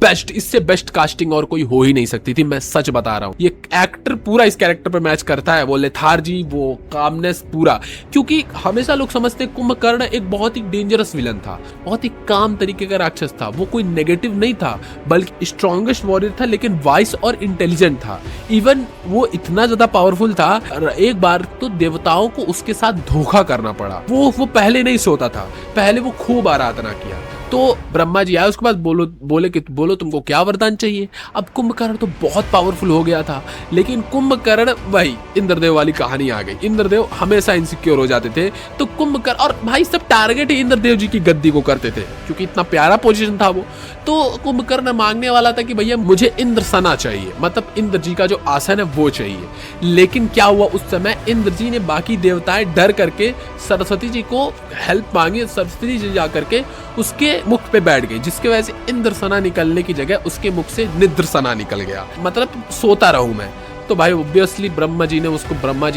बेस्ट, इससे बेस्ट कास्टिंग और कोई हो ही नहीं सकती थी, मैं सच बता रहा हूँ। ये एक्टर पूरा इस कैरेक्टर पे मैच करता है, वो लेथार्जी, वो कामनेस पूरा। क्योंकि हमेशा लोग समझते कुंभकर्ण एक बहुत ही डेंजरस विलन था, बहुत ही काम तरीके का राक्षस था, वो कोई नेगेटिव नहीं था बल्कि स्ट्रॉन्गेस्ट वॉरियर था, लेकिन वाइस और इंटेलिजेंट था। इवन वो इतना ज्यादा पावरफुल था, एक बार तो देवताओं को उसके साथ धोखा करना पड़ा। वो पहले नहीं सोता था, पहले वो खूब आराधना किया। तो ब्रह्मा जी आए उसके बाद बोलो तुमको क्या वरदान चाहिए। अब कुंभकर्ण तो बहुत पावरफुल हो गया था, लेकिन कुंभकर्ण वही इंद्रदेव वाली कहानी आ गई। इंद्रदेव हमेशा इनसिक्योर हो जाते थे, तो कुंभकर्ण और भाई सब टारगेट ही इंद्रदेव जी की गद्दी को करते थे, क्योंकि इतना प्यारा पोजीशन था वो। तो कुंभकर्ण मांगने वाला था कि भैया मुझे इंद्रसना चाहिए, मतलब इंद्र जी का जो आसन है वो चाहिए। लेकिन क्या हुआ उस समय, इंद्र जी ने बाकी देवताएं डर करके सरस्वती जी को हेल्प मांगी, सरस्वती जी जा करके उसके मुख पे बैठ गई, जिसकी वजह से इंद्रसना निकलने की जगह उसके मुख से निद्रसना निकल गया, मतलब सोता रहूं मैं। तो भाई ऑब्वियसली ब्रह्मा जी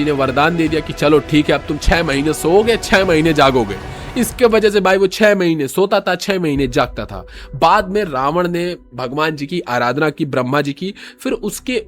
ने वरदान दे दिया कि चलो ठीक है, अब तुम 6 महीने सोओगे, 6 महीने जागोगे। इसके वजह से भाई वो 6 महीने सोता था, 6 महीने जागता था। बाद में रावण ने भगवान जी की आराधना की, ब्रह्मा जी की, फिर उसके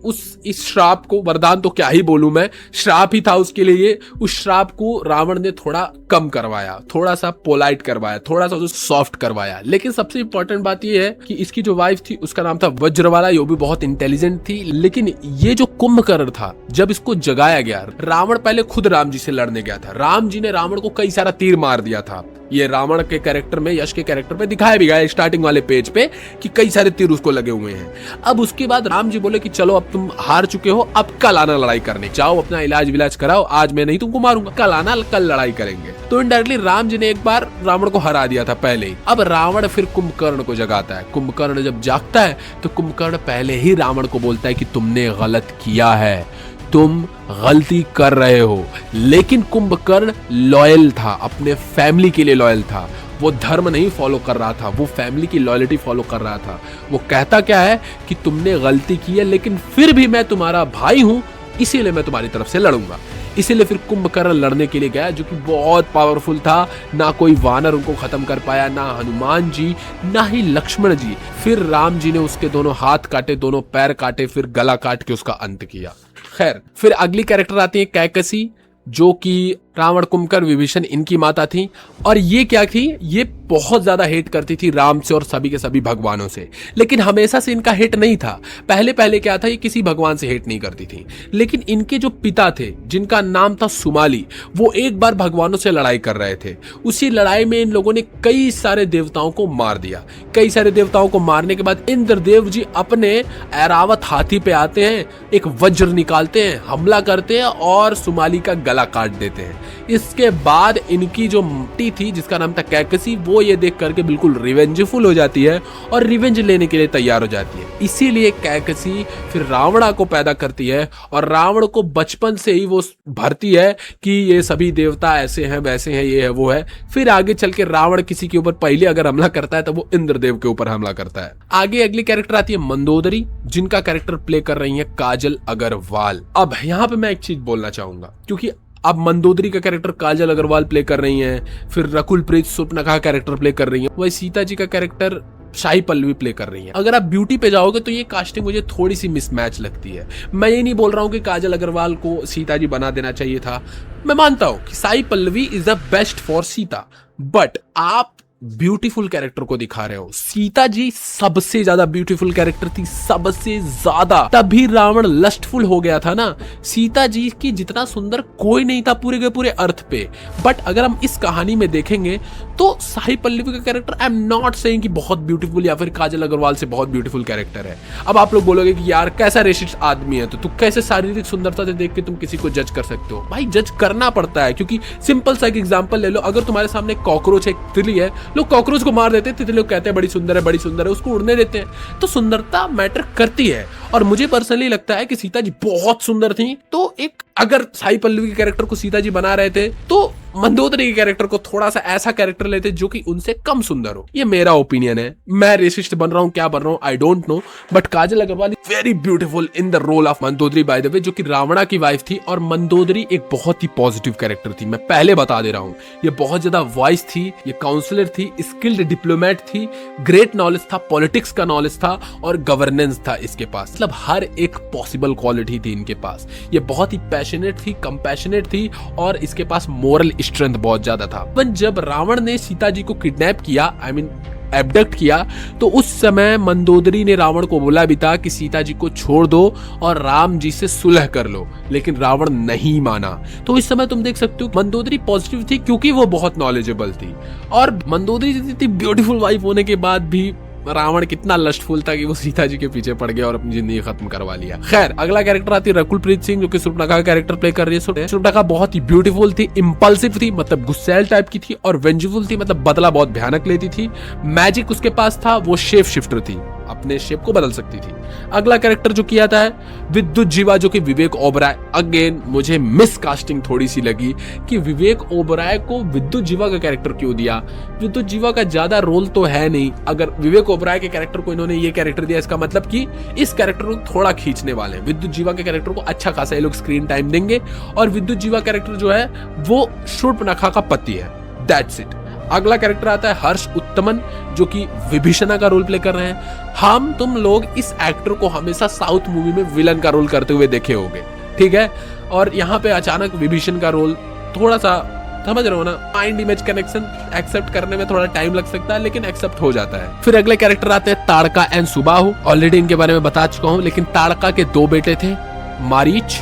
इस श्राप को, वरदान तो क्या ही बोलूं मैं, श्राप ही था उसके लिए, उस श्राप को रावण ने थोड़ा कम करवाया, थोड़ा सा पोलाइट करवाया, थोड़ा सा सॉफ्ट करवाया। लेकिन सबसे इंपॉर्टेंट बात यह है कि इसकी जो वाइफ थी उसका नाम था वज्रवाला, ये भी बहुत इंटेलिजेंट थी। लेकिन ये जो कुंभकर्ण था, जब इसको जगाया गया, रावण पहले खुद राम जी से लड़ने गया था, राम जी ने रावण को कई सारा तीर मार दिया था। ये रावण के कैरेक्टर में, यश के कैरेक्टर में दिखाया भी गया स्टार्टिंग वाले पेज पे कि कई सारे तीर उसको लगे हुए हैं। अब उसके बाद राम जी बोले कि चलो अब तुम हार चुके हो, अब कल आना लड़ाई करने, जाओ अपना इलाज विलाज कराओ, आज मैं नहीं तुमको मारूंगा, कल आना, कल लड़ाई करेंगे। तो इनडायरेक्टली राम जी ने एक बार रावण को हरा दिया था पहले ही। अब रावण फिर कुंभकर्ण को जगाता है। कुंभकर्ण जब जागता है तो कुंभकर्ण पहले ही रावण को बोलता है कि तुमने गलत किया है, तुम गलती कर रहे हो। लेकिन कुंभकर्ण लॉयल था, अपने फैमिली के लिए लॉयल था, वो धर्म नहीं फॉलो कर रहा था, वो फैमिली की लॉयल्टी फॉलो कर रहा था। वो कहता क्या है कि तुमने गलती की है, लेकिन फिर भी मैं तुम्हारा भाई हूं, इसीलिए मैं तुम्हारी तरफ से लड़ूंगा। इसीलिए फिर कुंभकर्ण लड़ने के लिए गया, जो कि बहुत पावरफुल था। ना कोई वानर उनको खत्म कर पाया, ना हनुमान जी, ना ही लक्ष्मण जी। फिर राम जी ने उसके दोनों हाथ काटे, दोनों पैर काटे, फिर गला काट के उसका अंत किया। खैर, फिर अगली कैरेक्टर आती है कैकसी, जो कि रावण, कुंभकर्ण, विभीषण इनकी माता थी। और ये क्या थी, ये बहुत ज्यादा हेट करती थी राम से और सभी के सभी भगवानों से। लेकिन हमेशा से इनका हेट नहीं था। पहले पहले क्या था, ये किसी भगवान से हेट नहीं करती थी। लेकिन इनके जो पिता थे, जिनका नाम था सुमाली, वो एक बार भगवानों से लड़ाई कर रहे थे। उसी लड़ाई में इन लोगों ने कई सारे देवताओं को मार दिया। कई सारे देवताओं को मारने के बाद इंद्रदेव जी अपने ऐरावत हाथी पे आते हैं, एक वज्र निकालते हैं, हमला करते हैं और सुमाली का गला काट देते हैं। इसके बाद इनकी जो मटी थी, जिसका नाम था कैकसी, वो ये देख करके बिल्कुल रिवेंजफुल हो जाती है और रिवेंज लेने के लिए तैयार हो जाती है। इसीलिए कैकसी फिर रावणा को पैदा करती है और रावण को बचपन से ही वो भरती है कि ये सभी देवता ऐसे हैं, वैसे हैं, ये है, वो है। फिर आगे चल के रावण किसी के ऊपर पहले अगर हमला करता है तो वो इंद्रदेव के ऊपर हमला करता है। आगे अगली कैरेक्टर आती है मंदोदरी, जिनका कैरेक्टर प्ले कर रही है काजल अग्रवाल। अब यहाँ पे मैं एक चीज बोलना चाहूंगा, क्योंकि अब मंदोदरी का कैरेक्टर काजल अग्रवाल प्ले कर रही हैं, फिर रकुल प्रीत सुपनखा का कैरेक्टर प्ले कर रही हैं, वही सीता जी का कैरेक्टर शाही पल्लवी प्ले कर रही हैं। अगर आप ब्यूटी पे जाओगे तो ये कास्टिंग मुझे थोड़ी सी मिसमैच लगती है। मैं ये नहीं बोल रहा हूँ कि काजल अग्रवाल को सीता जी बना देना चाहिए था। मैं मानता हूँ कि Sai Pallavi is the best for Sita, but आप ब्यूटीफुल कैरेक्टर को दिखा रहे हो। सीता जी सबसे ज्यादा ब्यूटीफुल कैरेक्टर थी, सबसे ज्यादा। तभी रावण लस्टफुल हो गया था ना। सीता जी की जितना सुंदर कोई नहीं था पूरे के पूरे अर्थ पे। बट अगर हम इस कहानी में देखेंगे तो साई पल्लवी का character, I am not saying कि बहुत ब्यूटीफुल या फिर काजल अग्रवाल से बहुत ब्यूटीफुल कैरेक्टर है। अब आप लोग बोलोगे कि यार कैसा रेसिस्ट आदमी है, तो तू कैसे शारीरिक सुंदरता से देख के तुम किसी को जज कर सकते हो? भाई जज करना पड़ता है, क्योंकि सिंपल सा एक एग्जांपल ले लो। अगर तुम्हारे सामने कॉकरोच, एक तितली है, लोग कॉकरोच को मार देते हैं, तितली लोग कहते हैं बड़ी सुंदर है, बड़ी सुंदर है, उसको उड़ने देते हैं। तो सुंदरता मैटर करती है। और मुझे पर्सनली लगता है कि सीता जी बहुत सुंदर थी। तो एक अगर साई पल्लवी के कैरेक्टर को सीता जी बना रहे थे तो मंदोदरी के कैरेक्टर को थोड़ा सा ऐसा कैरेक्टर लेते जो कि उनसे कम सुंदर हो। ये मेरा ओपिनियन है। मैं रेसिस्ट बन रहा हूँ, क्या बन रहा हूँ, I don't know. But Kajal Aggarwal very beautiful in the role of Mandodari, by the way, जो कि रावणा की वाइफ थी। और मंदोदरी एक बहुत ही पॉजिटिव कैरेक्टर थी, मैं पहले बता दे रहा हूँ। ये बहुत ज्यादा वॉइस थी, ये काउंसलर थी, स्किल्ड डिप्लोमेट थी, ग्रेट नॉलेज था, पॉलिटिक्स का नॉलेज था और गवर्नेंस था इसके पास। मतलब हर एक पॉसिबल क्वालिटी थी इनके पास। ये बहुत ही पैशनेट थी, कंपैशनेट थी और इसके पास मोरल स्ट्रेंथ बहुत ज्यादा था। जब रावण ने सीता जी को किडनैप किया, आई मीन एब्डक्ट किया, तो उस समय मंदोदरी ने रावण को बोला भी था कि सीता जी को छोड़ दो और राम जी से सुलह कर लो, लेकिन रावण नहीं माना। तो इस समय तुम देख सकते हो मंदोदरी पॉजिटिव थी क्योंकि वो बहुत नॉलेजेबल थी। और मंदोदरी इतनी ब्यूटीफुल वाइफ होने के बाद भी रावण कितना लस्टफुल था कि वो सीता जी के पीछे पड़ गया और अपनी जिंदगी खत्म करवा लिया। खैर, अगला कैरेक्टर आती है रकुल प्रीत सिंह, जो कि सुपनखा का कैरेक्टर प्ले कर रही है। सुपनखा बहुत ही ब्यूटीफुल थी, इंपल्सिव थी, मतलब गुस्सैल टाइप की थी, और वेंजफुल थी, मतलब बदला बहुत भयानक लेती थी। मैजिक उसके पास था, वो शेप शिफ्टर थी, अपने शेप को बदल सकती थी। अगला कैरेक्टर जो किया था विद्युत जीवा, जो कि विवेक ओबराय। अगेन मुझे मिस कास्टिंग थोड़ी सी लगी कि विवेक ओबराय को विद्युत जीवा का कैरेक्टर क्यों दिया। विद्युत जीवा का ज्यादा रोल तो है नहीं। अगर विवेक ओबराय के कैरेक्टर को इन्होंने ये कैरेक्टर दिया, इसका मतलब कि इस कैरेक्टर को थोड़ा खींचने वाले हैं। विद्युत जीवा के कैरेक्टर को अच्छा खासा ये लोग स्क्रीन टाइम देंगे। और विद्युत जीवा कैरेक्टर जो है वो शूर्पणखा का पति है, दैट्स इट। अगला कैरेक्टर आता है हर्ष उत्तमन, जो कि विभीषणा का रोल प्ले कर रहे हैं। हम तुम लोग इस एक्टर को हमेशा साउथ मूवी में विलन का रोल करते हुए देखे होंगे, ठीक है। और यहाँ पे अचानक विभीषण का रोल थोड़ा सा, समझ रहे हो ना, माइंड इमेज कनेक्शन एक्सेप्ट करने में थोड़ा टाइम लग सकता है, लेकिन एक्सेप्ट हो जाता है। फिर अगले कैरेक्टर आते हैं ताड़का एंड सुबाहु। ऑलरेडी इनके बारे में बता चुका हूँ, लेकिन ताड़का के 2 बेटे थे, मारीच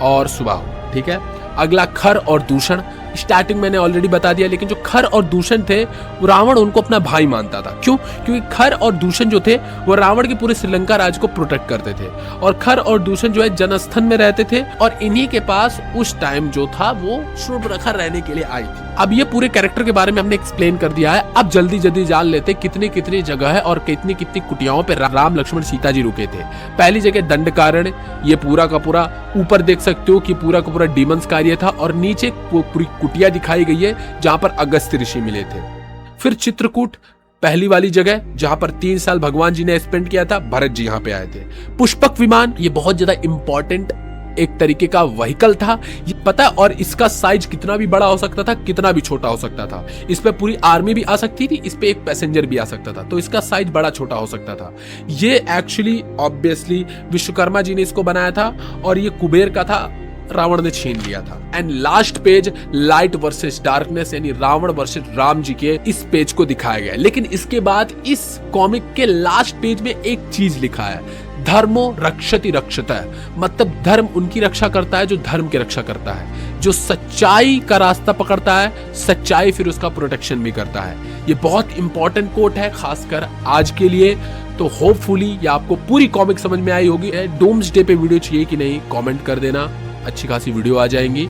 और सुबाहु, ठीक है। अगला खर और दूषण, स्टार्टिंग मैंने ऑलरेडी बता दिया, लेकिन जो खर और दूषण थे वो रावण उनको अपना भाई मानता था। क्यों? क्योंकि खर और दूषण जो थे वो रावण के पूरे श्रीलंका राज्य को प्रोटेक्ट करते थे, और खर और दूषण जो है जनस्थन में रहते थे, और इन्हीं के पास उस टाइम जो था वो शूर्पणखा रहने के लिए आई थी। अब ये पूरे कैरेक्टर के बारे में हमने एक्सप्लेन कर दिया है। अब जल्दी जल्दी जान लेते कितनी कितनी जगह है और कितनी कितनी कुटियाओं पे राम लक्ष्मण सीता जी रुके थे। पहली जगह दंडकारण्य, ये पूरा का पूरा ऊपर देख सकते हो कि पूरा का पूरा डीमंस का एरिया था, और नीचे पूरी कुटिया दिखाई गई है जहां पर अगस्त्य ऋषि मिले थे। फिर चित्रकूट, पहली वाली जगह जहां पर 3 साल भगवान जी ने स्पेंड किया था, भरत जी यहां पे आए थे। पुष्पक विमान, ये बहुत ज्यादा इंपॉर्टेंट एक तरीके का व्हीकल था, ये पता, और इसका साइज कितना भी बड़ा हो सकता था, कितना भी छोटा हो सकता था। इस पे पूरी आर्मी भी आ सकती थी, इस पे एक पैसेंजर भी आ सकता था, तो इसका साइज बड़ा छोटा हो सकता था। ये एक्चुअली ऑब्वियसली विश्वकर्मा जी ने इसको बनाया था, और ये कुबेर का था, रावण ने छीन लिया था। And last page light versus darkness, यानी रावण वर्सेस राम जी के इस पेज को दिखाया गया। लेकिन इसके बाद इस कॉमिक के लास्ट पेज में एक चीज लिखा है, धर्मो रक्षति रक्षतः, मतलब धर्म उनकी रक्षा करता है जो धर्म की रक्षा करता है, जो सच्चाई का रास्ता पकड़ता है, सच्चाई फिर उसका प्रोटेक्शन भी करता है। ये बहुत इंपॉर्टेंट कोट है खासकर आज के लिए। तो होपफुली ये आपको पूरी कॉमिक समझ में आई होगी। डूम्सडे पे वीडियो चाहिए कि नहीं, कमेंट कर देना, अच्छी खासी वीडियो आ जाएंगी।